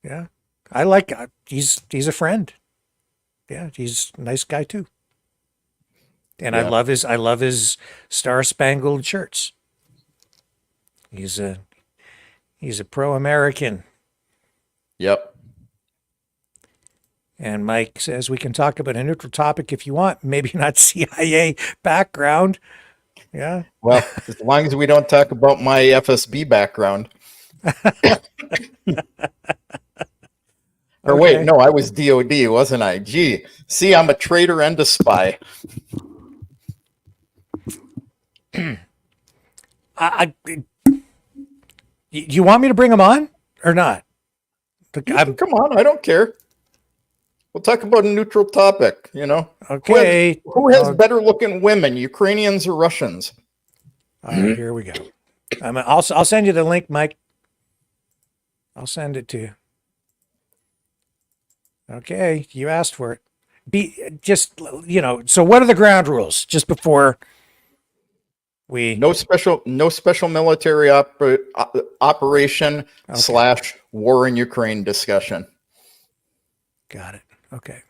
Yeah, I like. He's a friend. Yeah, he's a nice guy too. And Yeah. I love his star-spangled shirts. He's a pro-American. Yep. And Mike says we can talk about a neutral topic if you want. Maybe not CIA background. Yeah. Well, as long as we don't talk about my FSB background. Or wait, no, I was DOD, wasn't I? Gee, see, I'm a traitor and a spy. You want me to bring him on or not? Come on, I don't care. We'll talk about a neutral topic, Okay. Who has better looking women, Ukrainians or Russians? All right, here we go. I'll send you the link, Mike. I'll send it to you. Okay, you asked for it. So what are the ground rules just before we... No special military operation / war in Ukraine discussion. Got it. Okay.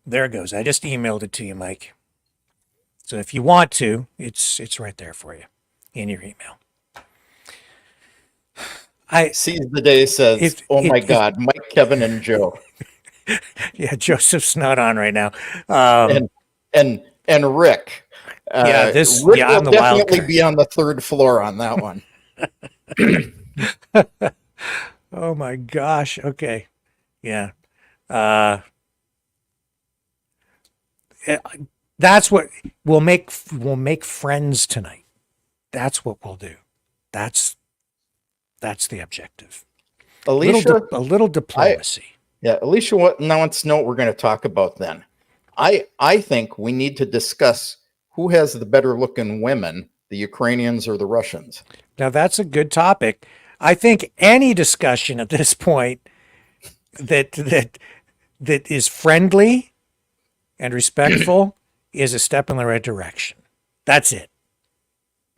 There it goes. I just emailed it to you, Mike. So if you want to, it's right there for you in your email. Seize the day says, "Oh my God, Mike, Kevin, and Joe." Yeah, Joseph's not on right now. And Rick. Rick will definitely be on the third floor on that one. Oh my gosh. Okay. Yeah. That's what we'll make friends tonight. That's what we'll do. That's the objective. Alicia, a little diplomacy. Alicia, now let's know what we're going to talk about then. I think we need to discuss who has the better looking women, the Ukrainians or the Russians. Now that's a good topic. I think any discussion at this point that is friendly and respectful is a step in the right direction. That's it.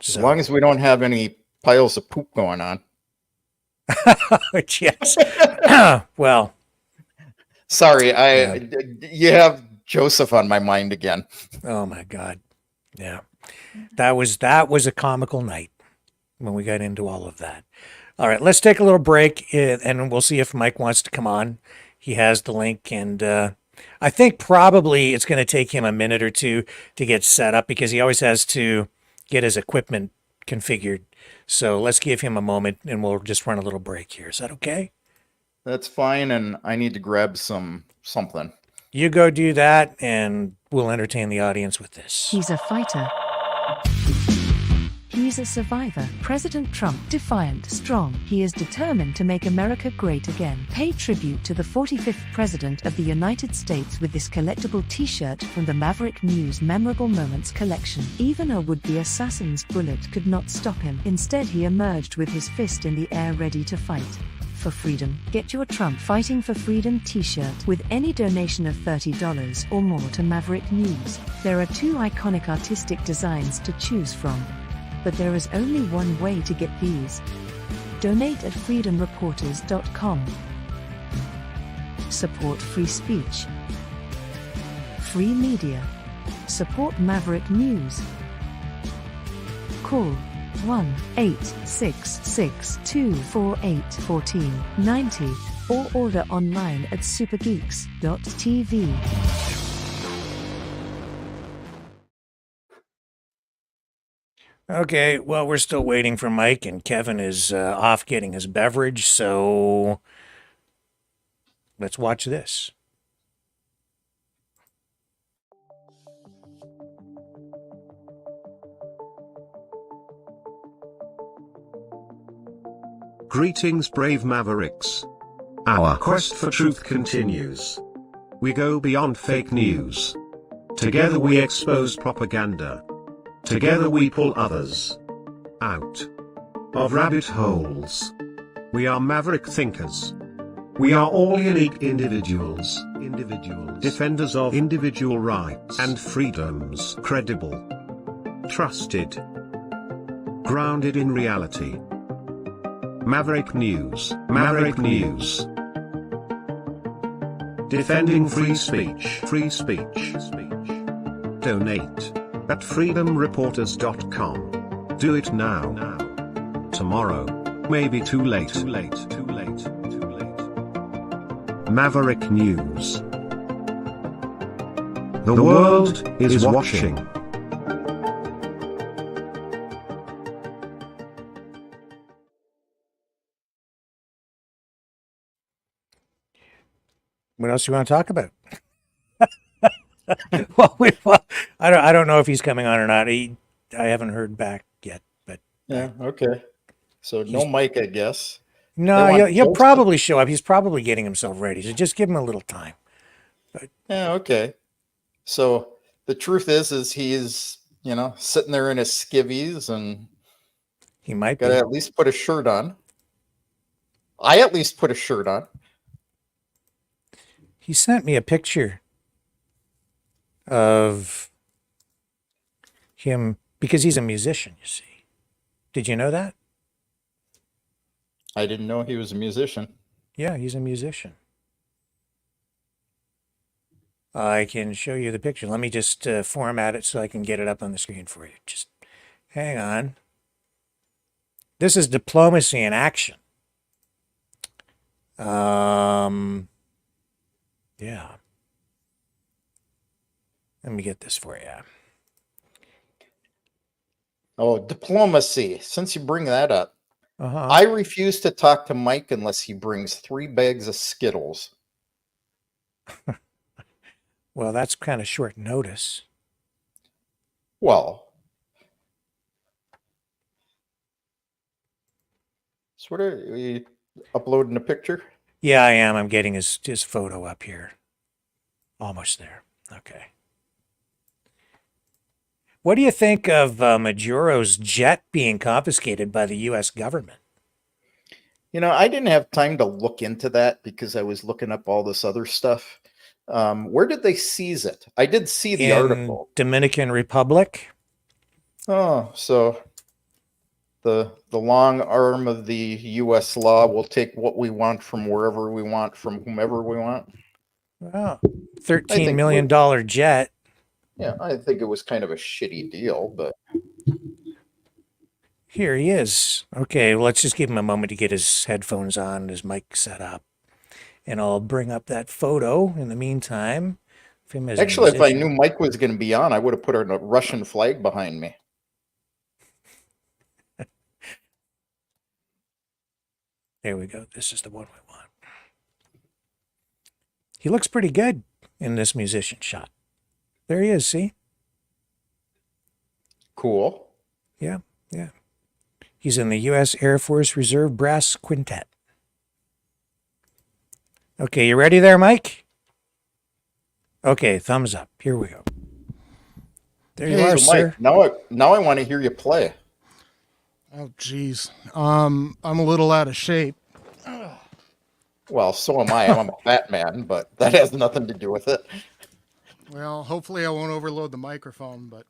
As long as we don't have any piles of poop going on. Yes. Well. Sorry, you have Joseph on my mind again. Oh my God. Yeah. That was a comical night when we got into all of that. All right, let's take a little break and we'll see if Mike wants to come on. He has the link, and I think probably it's going to take him a minute or two to get set up because he always has to get his equipment configured. So let's give him a moment and we'll just run a little break here. Is that okay? That's fine, and I need to grab something. You go do that, and we'll entertain the audience with this. He's a fighter. He's a survivor. President Trump, defiant, strong. He is determined to make America great again. Pay tribute to the 45th President of the United States with this collectible t-shirt from the Maverick News Memorable Moments collection. Even a would-be assassin's bullet could not stop him. Instead, he emerged with his fist in the air ready to fight. For freedom. Get your Trump Fighting for Freedom t-shirt with any donation of $30 or more to Maverick News. There are 2 iconic artistic designs to choose from. But there is only one way to get these. Donate at freedomreporters.com. Support free speech. Free media. Support Maverick News. Call 1-866-248-1490 or order online at supergeeks.tv. Okay, well, we're still waiting for Mike, and Kevin is off getting his beverage, so let's watch this. Greetings, brave Mavericks. Our quest for truth continues. We go beyond fake news. Together we expose propaganda. Together we pull others out of rabbit holes. We are maverick thinkers. We are all unique individuals, defenders of individual rights and freedoms, credible, trusted, grounded in reality. Maverick News, Maverick News. Defending free speech, free speech. Donate at freedomreporters.com. Do it now. Tomorrow may be too late. Maverick News. The world is watching. What else do you want to talk about? I don't know if he's coming on or not. I haven't heard back yet, but Yeah, okay. So no Mike, I guess. no, he'll probably show up. He's probably getting himself ready. So just give him a little time. Yeah, okay. So the truth is he's, sitting there in his skivvies and He might got to be. at least put a shirt on. I at least put a shirt on. He sent me a picture of him because he's a musician, you see. Did you know that? I didn't know he was a musician. Yeah, he's a musician. I can show you the picture. Let me just format it so I can get it up on the screen for you. Just hang on. This is diplomacy in action. Yeah. Let me get this for you. Oh, diplomacy. Since you bring that up, Uh-huh. I refuse to talk to Mike unless he brings 3 bags of Skittles. Well, that's kind of short notice. Well, so what are you uploading a picture? Yeah, I am. I'm getting his photo up here. Almost there. Okay. What do you think of Maduro's jet being confiscated by the U.S. government? I didn't have time to look into that because I was looking up all this other stuff. Where did they seize it? I did see the article. Dominican Republic. Oh, so the long arm of the U.S. law will take what we want from wherever we want, from whomever we want. Wow. $13 million jet. Yeah, I think it was kind of a shitty deal, but Here he is. Okay, well, let's just give him a moment to get his headphones on, his mic set up. And I'll bring up that photo in the meantime. Of him as a actually, if I musician. knew Mike was going to be on, I would have put a Russian flag behind me. There we go. This is the one we want. he looks pretty good in this musician shot. There he is, see? Cool. Yeah, yeah. He's in the U.S. Air Force Reserve Brass Quintet. Okay, you ready there, Mike? Okay, thumbs up. Here we go. There you are, So sir. Mike, now I want to hear you play. Oh, geez. I'm a little out of shape. Well, so am I. I'm a fat man, but that has nothing to do with it. Well, hopefully I won't overload the microphone, but...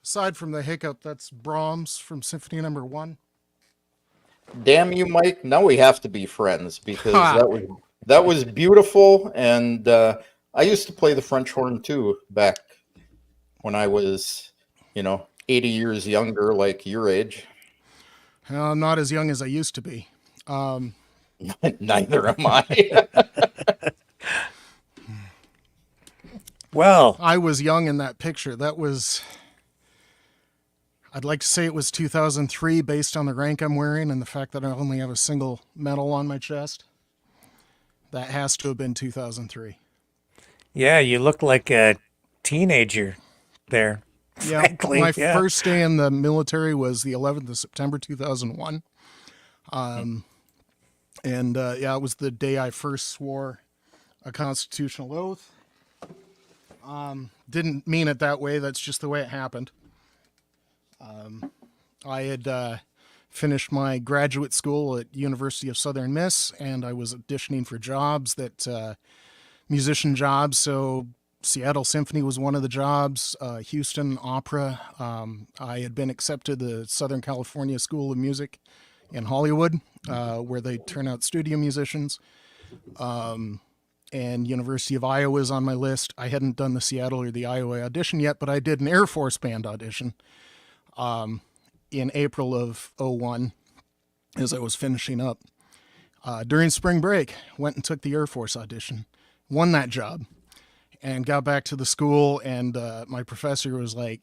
Aside from the hiccup, that's Brahms from Symphony Number 1. Damn you, Mike. Now we have to be friends because that was beautiful. And I used to play the French horn too back when I was, 80 years younger, like your age. I'm not as young as I used to be. Neither am I. Well, I was young in that picture. That was... I'd like to say it was 2003 based on the rank I'm wearing and the fact that I only have a single medal on my chest. That has to have been 2003. yeah, you look like a teenager there. Yeah, Frankly, my first day in the military was the 11th of September 2001. It was the day I first swore a constitutional oath. Didn't mean it that way. That's just the way it happened. I had finished my graduate school at University of Southern Miss, and I was auditioning for jobs musician jobs. So Seattle Symphony was one of the jobs, Houston Opera. I had been accepted to the Southern California School of Music in Hollywood, where they turn out studio musicians. And University of Iowa is on my list. I hadn't done the Seattle or the Iowa audition yet, but I did an Air Force Band audition in April of 01 as I was finishing up. During spring break, went and took the Air Force audition, won that job, and got back to the school, and my professor was like,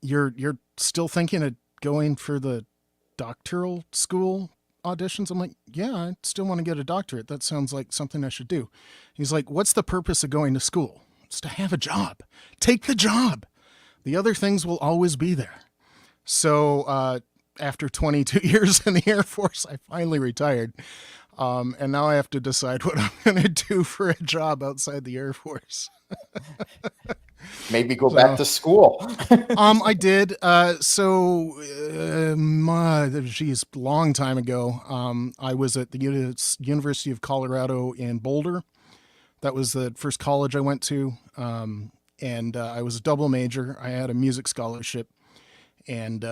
you're still thinking of going for the doctoral school auditions? I'm like, yeah, I still want to get a doctorate. That sounds like something I should do. He's like, what's the purpose of going to school? It's to have a job. Take the job. The other things will always be there. So after 22 years in the Air Force, I finally retired. And now I have to decide what I'm going to do for a job outside the Air Force. Maybe go back to school. I did. Long time ago, I was at the University of Colorado in Boulder. That was the first college I went to. And I was a double major. I had a music scholarship. And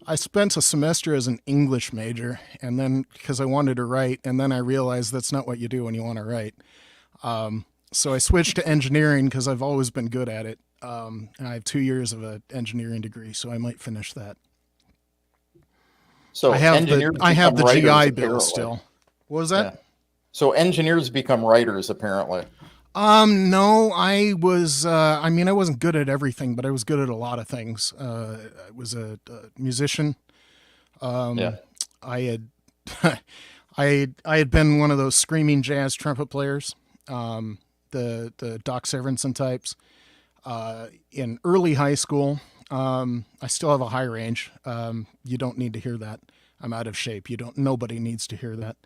I spent a semester as an English major, and then because I wanted to write, and then I realized that's not what you do when you want to write. So I switched to engineering because I've always been good at it. And I have 2 years of an engineering degree, so I might finish that. So I have the GI Bill still. What was that? Yeah. So engineers become writers, apparently. No, I was, I wasn't good at everything, but I was good at a lot of things. I was a musician. I had, I had been one of those screaming jazz trumpet players, the Doc Severinsen types, in early high school. I still have a high range. You don't need to hear that. I'm out of shape. Nobody needs to hear that.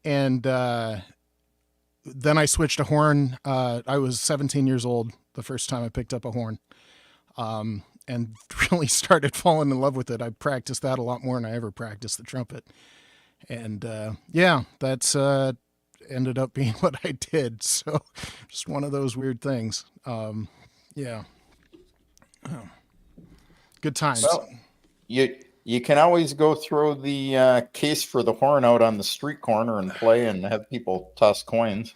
And, then I switched to horn. I was 17 years old the first time I picked up a horn, and really started falling in love with it. I practiced that a lot more than I ever practiced the trumpet. And that's ended up being what I did. So just one of those weird things. Good times. Well, you can always go throw the case for the horn out on the street corner and play and have people toss coins.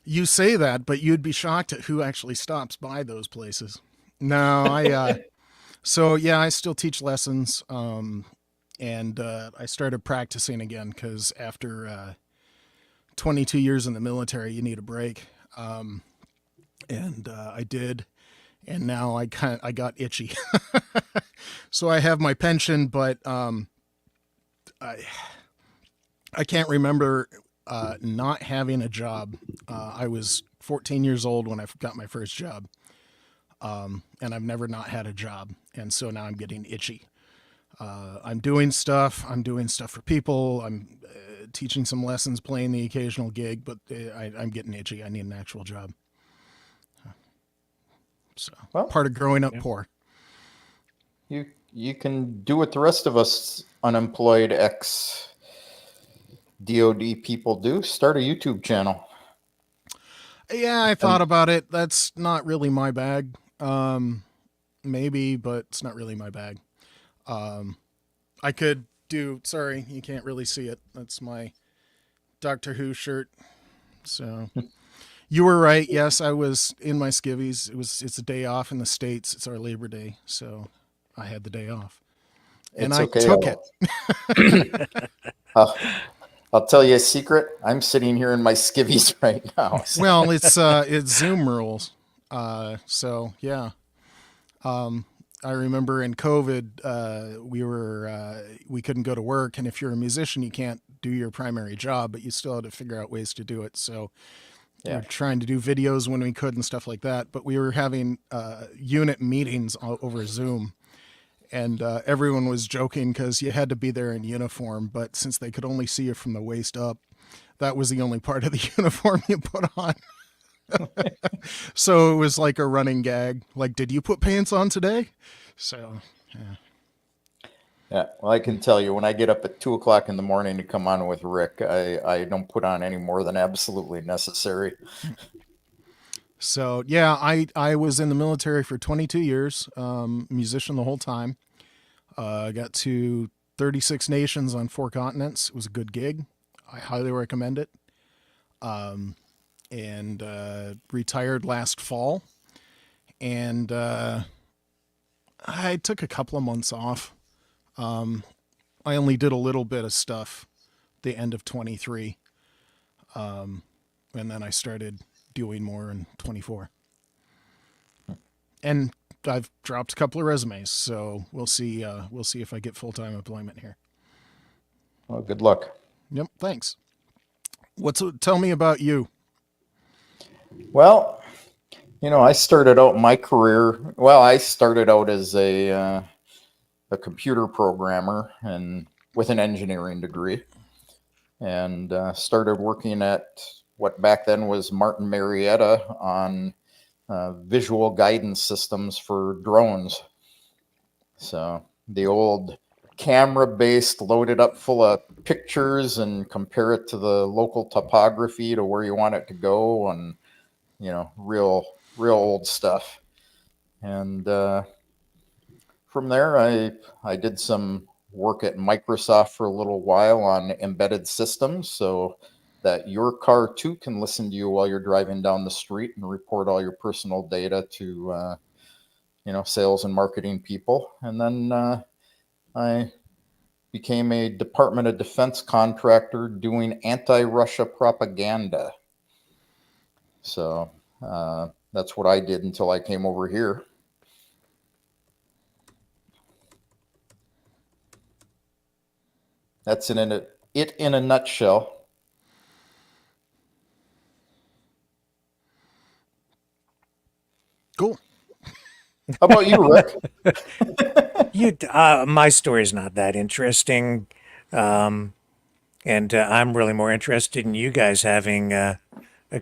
You say that, but you'd be shocked at who actually stops by those places. No, so yeah, I still teach lessons, and I started practicing again because after 22 years in the military, you need a break, and I did, and now I got itchy, so I have my pension, but I can't remember not having a job. I was 14 years old when I got my first job. And I've never not had a job. And so now I'm getting itchy. I'm doing stuff for people. I'm teaching some lessons, playing the occasional gig, but I'm getting itchy. I need an actual job. So part of growing up poor. You can do what the rest of us unemployed DOD people do. Start a YouTube channel. Yeah, I thought about it. That's not really my bag. Maybe, but it's not really my bag. I could do, sorry, you can't really see it. That's my Doctor Who shirt. So you were right. Yes, I was in my skivvies. It's a day off in the States. It's our Labor Day. So I had the day off and I took it. I'll tell you a secret. I'm sitting here in my skivvies right now. So. Well, it's Zoom rules. So yeah. I remember in COVID, we couldn't go to work, and if you're a musician, you can't do your primary job, but you still had to figure out ways to do it. So we were trying to do videos when we could and stuff like that, but we were having unit meetings over Zoom, and everyone was joking because you had to be there in uniform, but since they could only see you from the waist up, that was the only part of the uniform you put on. So it was like a running gag. Like, did you put pants on today? So, yeah. Well, I can tell you when I get up at 2:00 in the morning to come on with Rick, I don't put on any more than absolutely necessary. So yeah, I was in the military for 22 years, musician the whole time. I got to 36 nations on 4 continents. It was a good gig. I highly recommend it. And retired last fall, and I took a couple of months off. I only did a little bit of stuff the end of 23, and then I started doing more in 24. And I've dropped a couple of resumes, so we'll see if I get full-time employment here. Well, good luck. Yep, thanks. Tell me about you. Well, I started out my career. Well, I started out as a computer programmer and with an engineering degree, and started working at what back then was Martin Marietta on visual guidance systems for drones. So the old camera-based, loaded up full of pictures and compare it to the local topography to where you want it to go, and real old stuff. And from there, I did some work at Microsoft for a little while on embedded systems, so that your car too can listen to you while you're driving down the street and report all your personal data to sales and marketing people. And then I became a Department of Defense contractor doing anti-Russia propaganda. So that's what I did until I came over here. That's it in a nutshell. Cool. How about you, Rick? My story is not that interesting, and I'm really more interested in you guys having a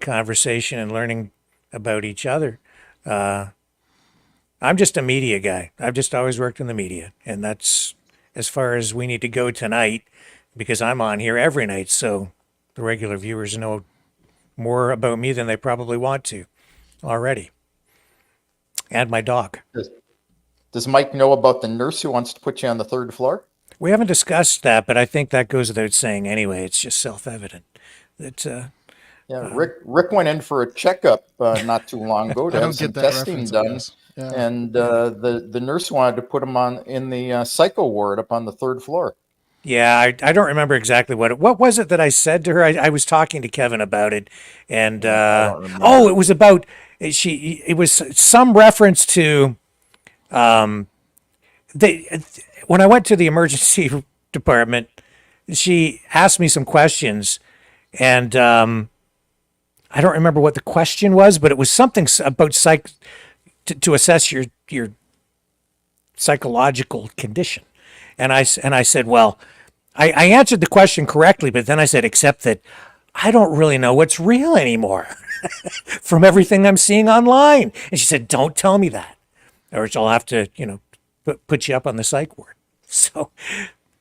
conversation and learning about each other. I'm just a media guy. I've just always worked in the media, and that's as far as we need to go tonight, because I'm on here every night, so the regular viewers know more about me than they probably want to already. And my dog. Does Mike know about the nurse who wants to put you on the third floor? We haven't discussed that, but I think that goes without saying anyway. It's just self-evident that Yeah, Rick went in for a checkup not too long ago to I have don't some get that testing reference, I done, guess. Yeah. and the nurse wanted to put him in the psycho ward up on the third floor. Yeah, I don't remember exactly what was it that I said to her. I was talking to Kevin about it, and I don't remember. oh, it was about it was some reference to they when I went to the emergency department, she asked me some questions, and I don't remember what the question was, but it was something about to assess your psychological condition, and I said, well. I answered the question correctly, but then I said, except that I don't really know what's real anymore from everything I'm seeing online. And she said, don't tell me that, or I'll have to, put you up on the psych ward. So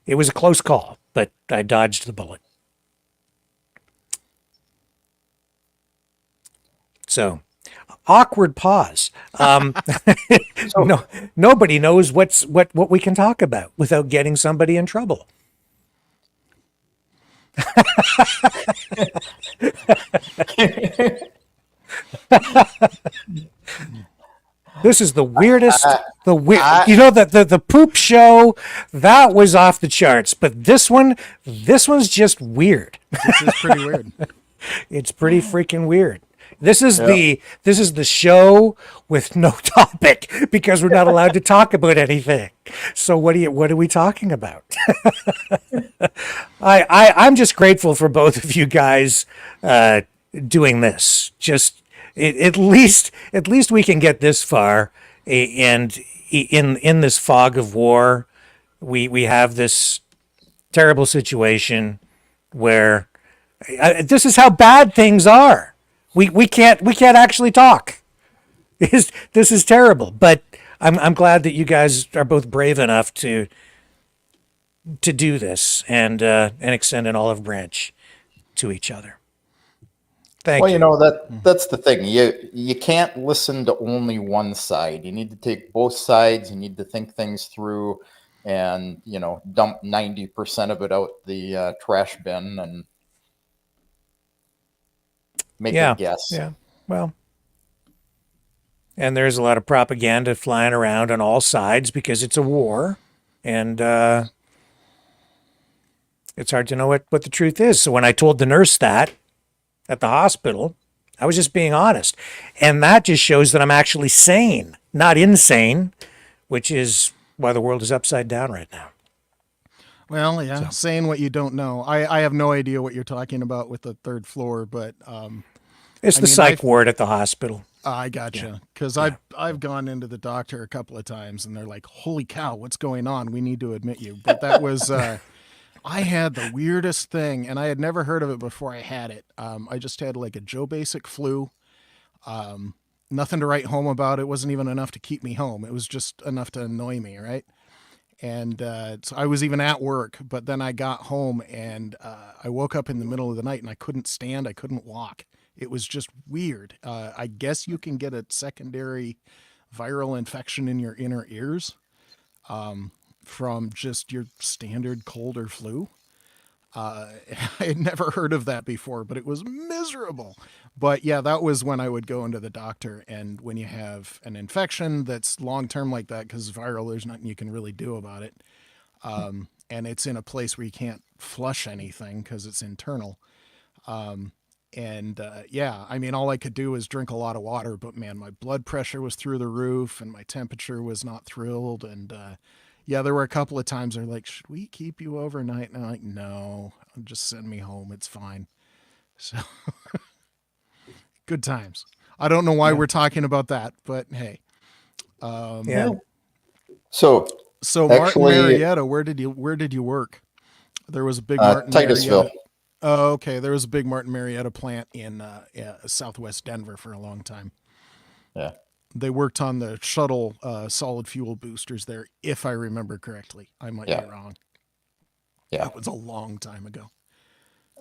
it was a close call, but I dodged the bullet. So awkward pause. No, nobody knows what we can talk about without getting somebody in trouble. This is the weirdest. The poop show that was off the charts, but this one's just weird. This is pretty weird. It's pretty freaking weird. This is the show with no topic because we're not allowed to talk about anything. So what are we talking about? I'm just grateful for both of you guys doing this. Just at least we can get this far, and in this fog of war, we have this terrible situation where this is how bad things are. We can't actually talk. This is terrible, but I'm glad that you guys are both brave enough to do this and extend an olive branch to each other. Thank you. That's the thing. You can't listen to only one side. You need to take both sides. You need to think things through, and dump 90% of it out the trash bin and make a guess. Yeah. Well, and there's a lot of propaganda flying around on all sides because it's a war, and it's hard to know what the truth is. So when I told the nurse that at the hospital, I was just being honest. And that just shows that I'm actually sane, not insane, which is why the world is upside down right now. Well, yeah, saying what you don't know. I have no idea what you're talking about with the third floor, but it's the psych ward at the hospital. I gotcha. Because I've gone into the doctor a couple of times, and they're like, "Holy cow, what's going on? We need to admit you." But that was I had the weirdest thing, and I had never heard of it before I had it. I just had like a Joe Basic flu. Nothing to write home about. It wasn't even enough to keep me home. It was just enough to annoy me, right? And so I was even at work, but then I got home and I woke up in the middle of the night and I couldn't stand. I couldn't walk. It was just weird. I guess you can get a secondary viral infection in your inner ears from just your standard cold or flu. I had never heard of that before, but it was miserable. But yeah, that was when I would go into the doctor. And when you have an infection that's long-term like that, because viral, there's nothing you can really do about it. And it's in a place where you can't flush anything because it's internal. Yeah, I mean, all I could do was drink a lot of water, but man, my blood pressure was through the roof and my temperature was not thrilled. And yeah, there were a couple of times they're like, "Should we keep you overnight?" And I'm like, "No, just send me home. It's fine." So good times. I don't know why we're talking about that, but hey. So Martin Marietta, where did you work? There was a big Martin Titusville. Marietta. Oh, okay. There was a big Martin Marietta plant in Southwest Denver for a long time. Yeah. They worked on the shuttle solid fuel boosters there, if I remember correctly. I might be wrong. Yeah. That was a long time ago.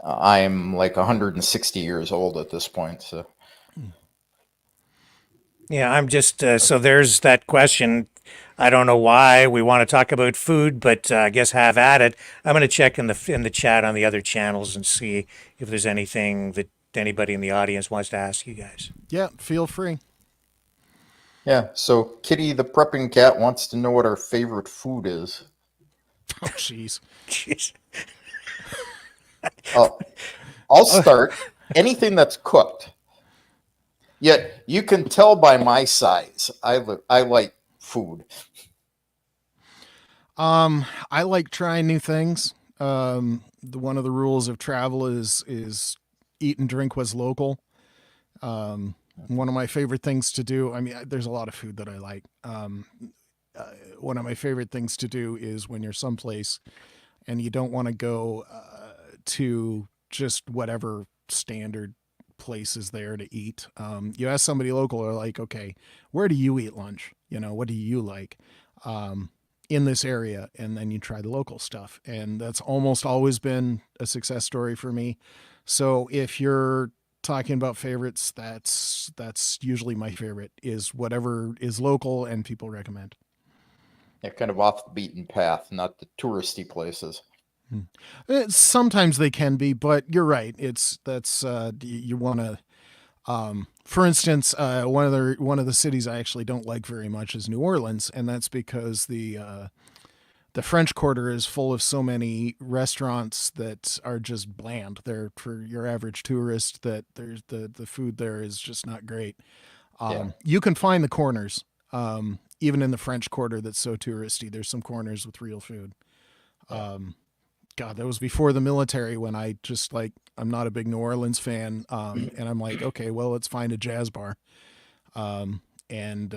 I'm like 160 years old at this point. So. Yeah, I'm just so there's that question. I don't know why we want to talk about food, but I guess have at it. I'm going to check in the chat on the other channels and see if there's anything that anybody in the audience wants to ask you guys. Yeah, feel free. Yeah. So Kitty the prepping cat wants to know what our favorite food is. Oh, jeez. Jeez. I'll start. Anything that's cooked. Yet you can tell by my size. I like food. I like trying new things. One of the rules of travel is eat and drink what's local. One of my favorite things to do. I mean, there's a lot of food that I like. One of my favorite things to do is when you're someplace and you don't want to go to just whatever standard place is there to eat. You ask somebody local, or like, okay, where do you eat lunch? You know, what do you like in this area? And then you try the local stuff. And that's almost always been a success story for me. So if you're talking about favorites, that's usually my favorite, is whatever is local and people recommend. Yeah, kind of off the beaten path, not the touristy places. Sometimes they can be, but you're right. You want to. For instance, one of the cities I actually don't like very much is New Orleans, and that's because the French Quarter is full of so many restaurants that are just bland. They're for your average tourist. That there's the food there is just not great. You can find the corners, even in the French Quarter that's so touristy. There's some corners with real food. God, that was before the military when I'm not a big New Orleans fan. And I'm like, okay, well, let's find a jazz bar. And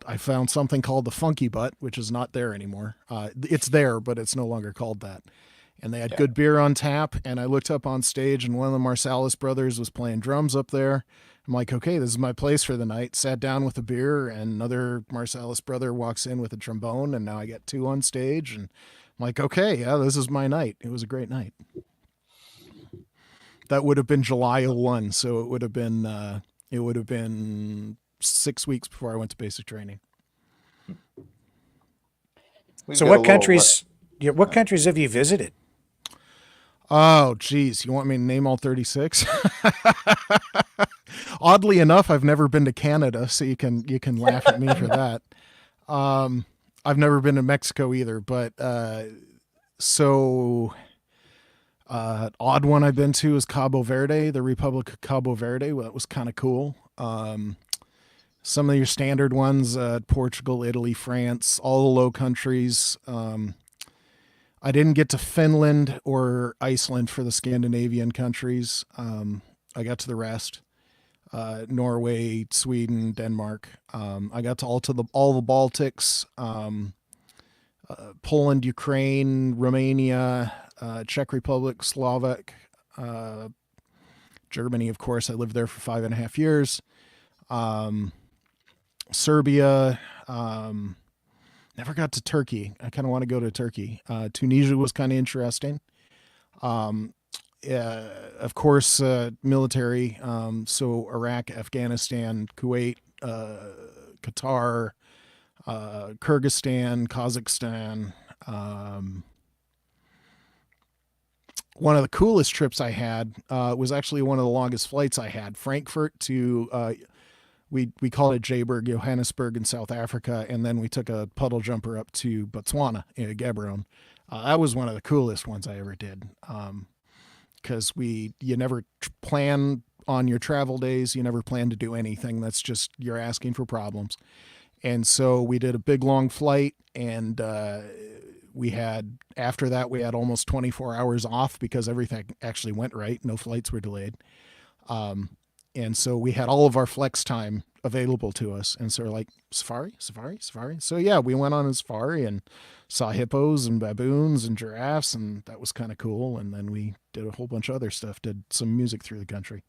I found something called the Funky Butt, which is not there anymore. It's there, but it's no longer called that. And they had good beer on tap. And I looked up on stage and one of the Marsalis brothers was playing drums up there. I'm like, okay, this is my place for the night. Sat down with a beer, and another Marsalis brother walks in with a trombone, and now I get two on stage, and I'm like, okay, yeah, this is my night. It was a great night. That would have been July 01, so it would have been 6 weeks before I went to basic training. So what countries have you visited? Oh, geez. You want me to name all 36? Oddly enough, I've never been to Canada, so you can laugh at me for that. I've never been to Mexico either, but odd one I've been to is Cabo Verde, the Republic of Cabo Verde. Well, that was kind of cool. Some of your standard ones, Portugal, Italy, France, all the Low Countries. I didn't get to Finland or Iceland for the Scandinavian countries. I got to the rest. Norway, Sweden, Denmark. I got to all the Baltics, Poland, Ukraine, Romania, Czech Republic, Slovak, Germany, of course. I lived there for 5.5 years. Serbia. Never got to Turkey. I kind of want to go to Turkey. Tunisia was kind of interesting. Of course, military. So Iraq, Afghanistan, Kuwait, Qatar, Kyrgyzstan, Kazakhstan. One of the coolest trips I had was actually one of the longest flights I had. Frankfurt to, we called it Joburg, Johannesburg in South Africa, and then we took a puddle jumper up to Botswana, Gaborone. That was one of the coolest ones I ever did. Because you never plan on your travel days. You never plan to do anything. That's just, you're asking for problems. And so we did a big long flight, and after that we had almost 24 hours off because everything actually went right. No flights were delayed. And so we had all of our flex time available to us. And so we're like, safari. So yeah, we went on a safari and saw hippos and baboons and giraffes, and that was kind of cool. And then we did a whole bunch of other stuff, did some music through the country.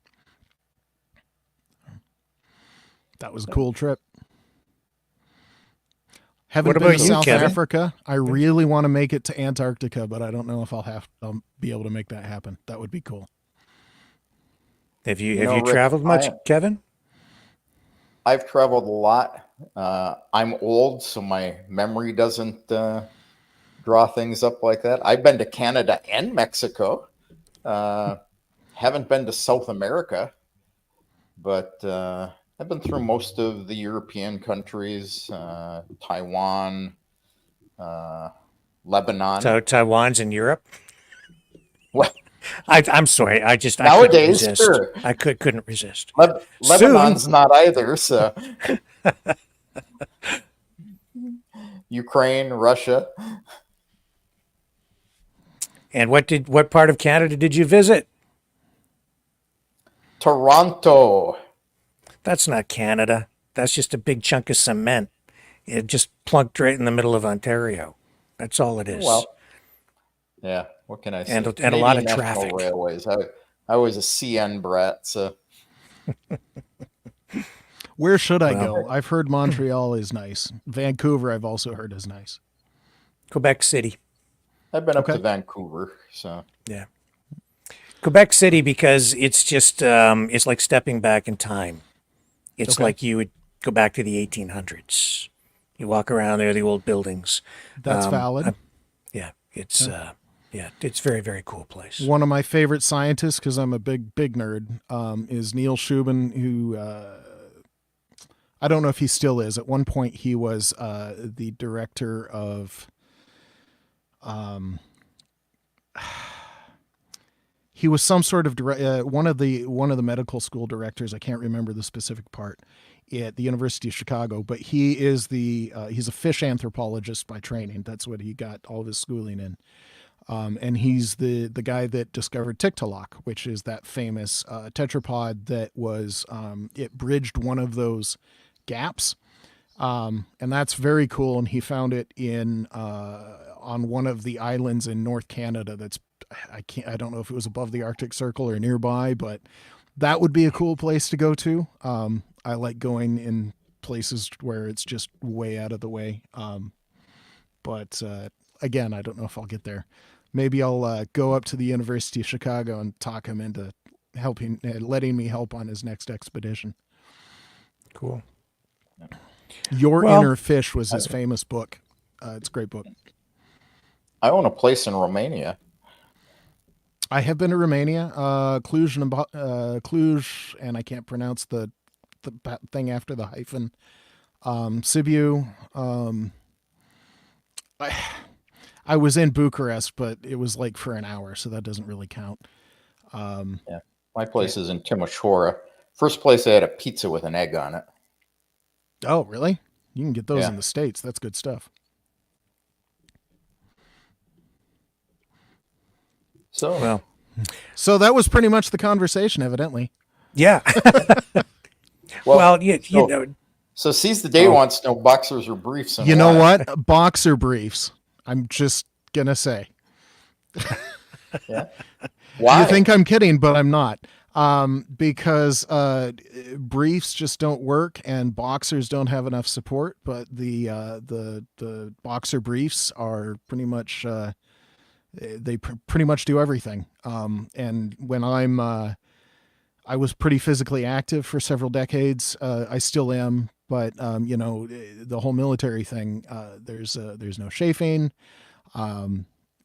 That was a cool trip. Haven't been to South Africa. I really want to make it to Antarctica, but I don't know if I'll be able to make that happen. That would be cool. Have you traveled much, Kevin? I've traveled a lot. I'm old, so my memory doesn't draw things up like that. I've been to Canada and Mexico. Haven't been to South America, but I've been through most of the European countries, Taiwan, Lebanon. So Taiwan's in Europe. Well, I'm sorry. I couldn't nowadays, resist. sure. I couldn't resist. Lebanon's not either. So Ukraine, Russia. And what part of Canada did you visit? Toronto. That's not Canada. That's just a big chunk of cement. It just plunked right in the middle of Ontario. That's all it is. Well, yeah. What can I say? And a lot of Canadian National traffic. Railways. I was a CN brat, so. Where should I go? I've heard Montreal is nice. Vancouver, I've also heard is nice. Quebec City. I've been up to Vancouver, so. Yeah. Quebec City, because it's just, it's like stepping back in time. It's like you would go back to the 1800s. You walk around there, the old buildings. That's valid. Yeah, it's it's very, very cool place. One of my favorite scientists, because I'm a big nerd, is Neil Shubin, who I don't know if he still is. At one point, he was the director of. He was some sort of one of the medical school directors. I can't remember the specific part at the University of Chicago, but he is he's a fish anthropologist by training. That's what he got all of his schooling in. And he's the guy that discovered Tiktaalik, which is that famous tetrapod that was it bridged one of those gaps, and that's very cool. And he found it in on one of the islands in North Canada. That's I don't know if it was above the Arctic Circle or nearby, but that would be a cool place to go to. I like going in places where it's just way out of the way. But again, I don't know if I'll get there. Maybe I'll go up to the University of Chicago and talk him into letting me help on his next expedition. Cool. Your Inner Fish was his famous book. It's a great book. I own a place in Romania. I have been to Romania, Cluj, and I can't pronounce the thing after the hyphen. Sibiu. I was in Bucharest, but it was like for an hour, so that doesn't really count. Yeah, my place is in Timișoara. First place I had a pizza with an egg on it. Oh, really? You can get those in the States. That's good stuff. So that was pretty much the conversation, evidently. Yeah. well, you know. So Seize the Day wants to know boxers or briefs. And you know what? Boxer briefs. I'm just going to say. Yeah. Why? You think I'm kidding, but I'm not. Because briefs just don't work and boxers don't have enough support, but the boxer briefs are pretty much they pretty much do everything. And when I was pretty physically active for several decades. I still am, but the whole military thing, there's no chafing.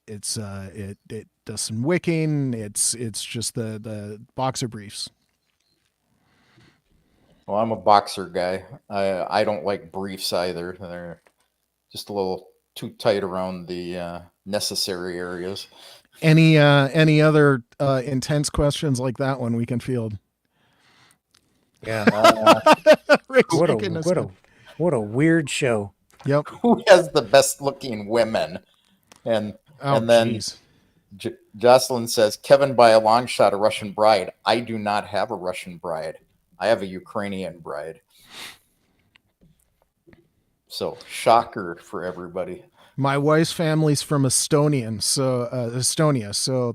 It does some wicking. It's just the boxer briefs. Well, I'm a boxer guy. I don't like briefs either. They're just a little too tight around the necessary areas. Any other intense questions like that one we can field? Yeah. What a weird show. Yep. Who has the best looking women? And then Jocelyn says, Kevin by a long shot, a Russian bride. I do not have a Russian bride. I have a Ukrainian bride. So shocker for everybody. My wife's family's from Estonia, so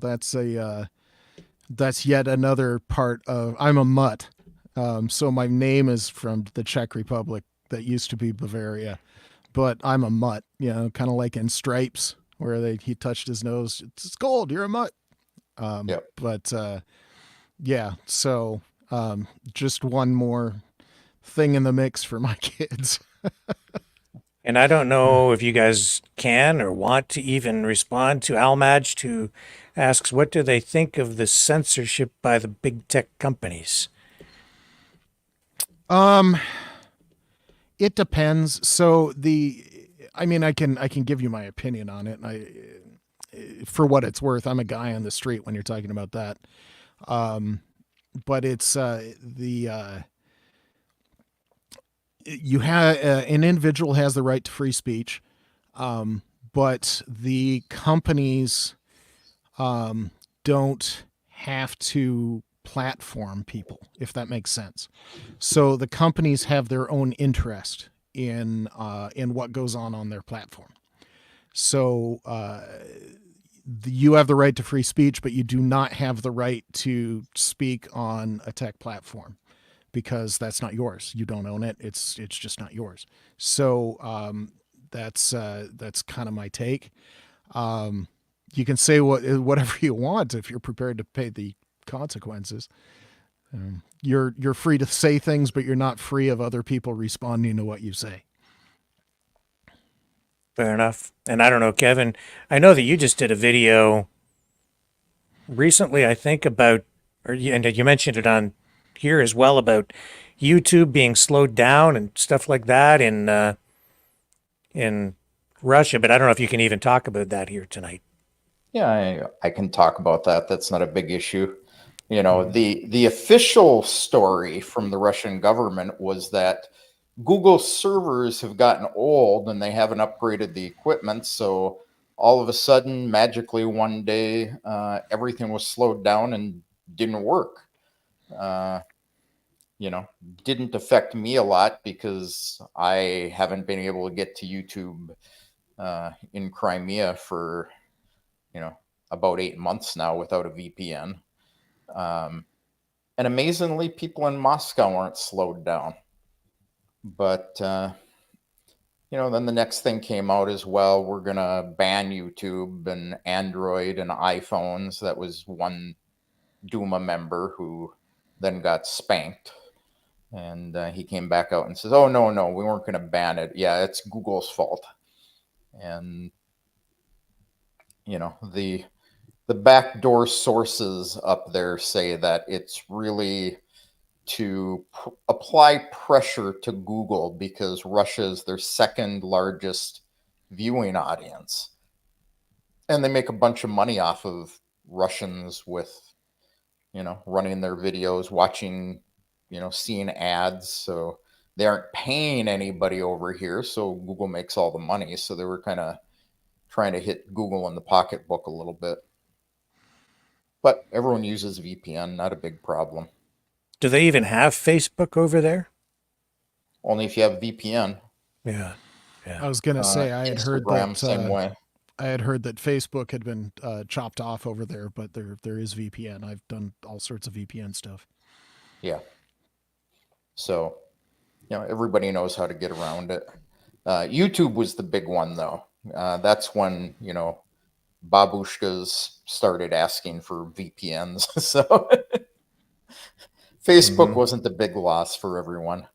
that's yet another part of. I'm a mutt, so my name is from the Czech Republic that used to be Bavaria, but I'm a mutt. Kind of like in Stripes, where he touched his nose. It's cold. You're a mutt. Yep. But yeah. So just one more thing in the mix for my kids. And I don't know if you guys can or want to even respond to Almaj, who asks, what do they think of the censorship by the big tech companies? It depends. So I mean, I can give you my opinion on it. And for what it's worth, I'm a guy on the street when you're talking about that. But it's you have an individual has the right to free speech, but the companies don't have to platform people, if that makes sense. So the companies have their own interest in what goes on their platform. So you have the right to free speech, but you do not have the right to speak on a tech platform because that's not yours. You don't own it. It's just not yours. So that's kind of my take. You can say whatever you want if you're prepared to pay the consequences. You're free to say things, but you're not free of other people responding to what you say. Fair enough. And I don't know, Kevin, I know that you just did a video recently, I think, about, and you mentioned it on here as well, about YouTube being slowed down and stuff like that in Russia, but I don't know if you can even talk about that here tonight. Yeah, I can talk about that. That's not a big issue. You know, the official story from the Russian government was that Google servers have gotten old and they haven't upgraded the equipment. So all of a sudden, magically one day, everything was slowed down and didn't work. You know, didn't affect me a lot because I haven't been able to get to YouTube in Crimea for, about 8 months now without a VPN. And amazingly, people in Moscow aren't slowed down. But, then the next thing came out as well. We're going to ban YouTube and Android and iPhones. That was one Duma member who then got spanked. And he came back out and says, oh, no, we weren't going to ban it. Yeah, it's Google's fault. And, the backdoor sources up there say that it's really to apply pressure to Google because Russia is their second largest viewing audience. And they make a bunch of money off of Russians with, running their videos, watching, seeing ads. So they aren't paying anybody over here. So Google makes all the money. So they were kind of trying to hit Google in the pocketbook a little bit. But everyone uses VPN, not a big problem. Do they even have Facebook over there? Only if you have VPN. Yeah. I was gonna say I had heard that same way. I had heard that Facebook had been chopped off over there, but there is VPN. I've done all sorts of VPN stuff. Yeah. So, everybody knows how to get around it. YouTube was the big one, though. That's when babushkas started asking for VPNs. So Facebook wasn't the big loss for everyone.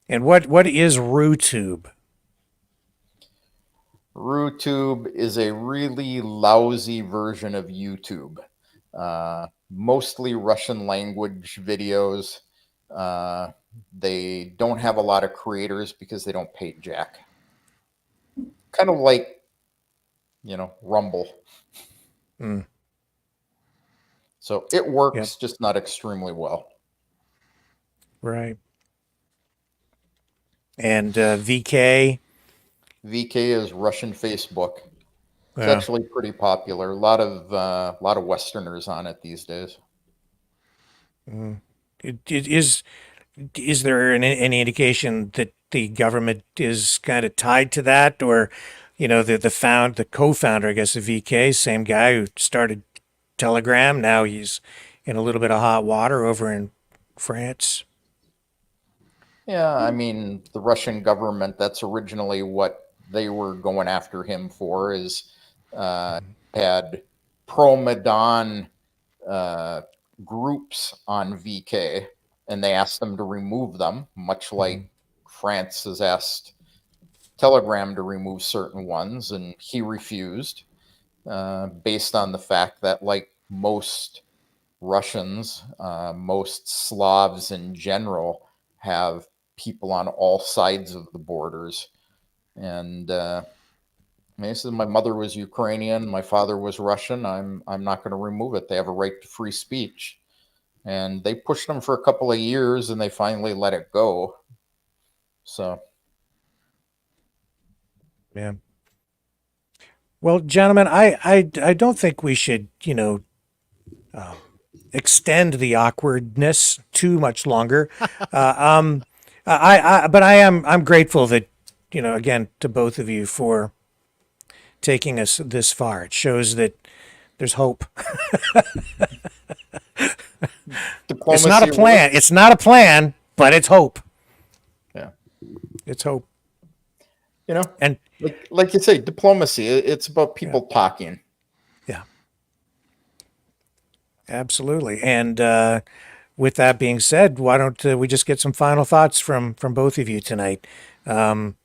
And what is RooTube? RooTube is a really lousy version of YouTube. Mostly Russian language videos. They don't have a lot of creators because they don't pay jack. Kind of like, Rumble. So it works, just not extremely well. Right. And VK? VK is Russian Facebook. It's actually pretty popular. A lot of Westerners on it these days. Is there any indication that the government is kind of tied to that, or the co-founder, I guess, of VK, same guy who started Telegram, now he's in a little bit of hot water over in France? Yeah, I mean, the Russian government, that's originally what they were going after him for, is had pro-Maidan groups on VK. and they asked them to remove them, much like France has asked Telegram to remove certain ones, and he refused, based on the fact that, like most Russians, most Slavs in general, have people on all sides of the borders. And he said, my mother was Ukrainian, my father was Russian. I'm not going to remove it. They have a right to free speech. And they pushed them for a couple of years, and they finally let it go. So, yeah. Well, gentlemen, I don't think we should, extend the awkwardness too much longer. But I'm grateful that, again, to both of you for taking us this far. It shows that there's hope. It's not a plan. It's not a plan, but it's hope. Yeah. It's hope. And like you say, diplomacy, it's about people talking. Yeah. Absolutely. And with that being said, why don't we just get some final thoughts from both of you tonight? Kevin,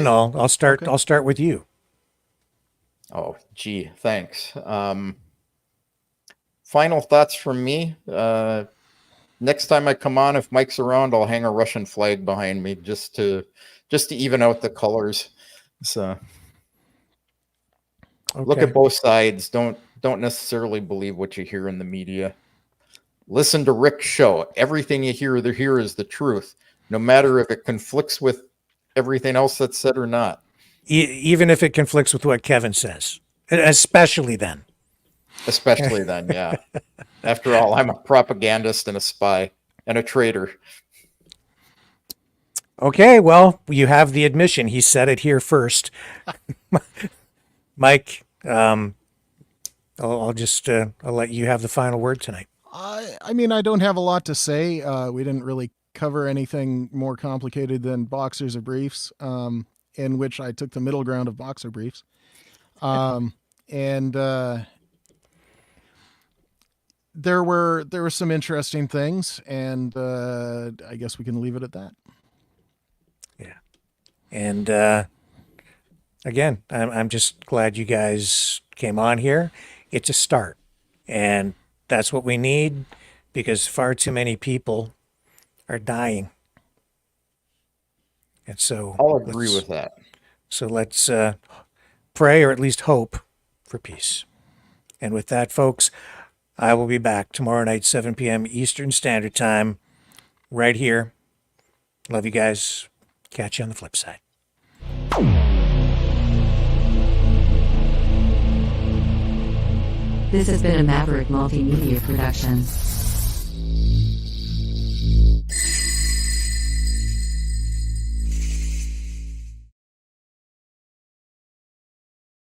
I'll start. Okay. I'll start with you. Oh, gee, thanks. Final thoughts from me. Next time I come on, if Mike's around, I'll hang a Russian flag behind me just to even out the colors. So look at both sides. Don't necessarily believe what you hear in the media. Listen to Rick's show. Everything you hear here is the truth, no matter if it conflicts with everything else that's said or not. Even if it conflicts with what Kevin says, especially then. Especially then, yeah. After all, I'm a propagandist and a spy and a traitor. Okay, well, you have the admission. He said it here first. Mike, I'll let you have the final word tonight. I mean, I don't have a lot to say. We didn't really cover anything more complicated than boxers or briefs, in which I took the middle ground of boxer briefs. There were some interesting things, and I guess we can leave it at that. Yeah. And again, I'm just glad you guys came on here. It's a start, and that's what we need, because far too many people are dying. And so I'll agree with that. So let's pray, or at least hope, for peace. And with that, folks, I will be back tomorrow night, 7 p.m. Eastern Standard Time, right here. Love you guys. Catch you on the flip side. This has been a Maverick Multimedia production.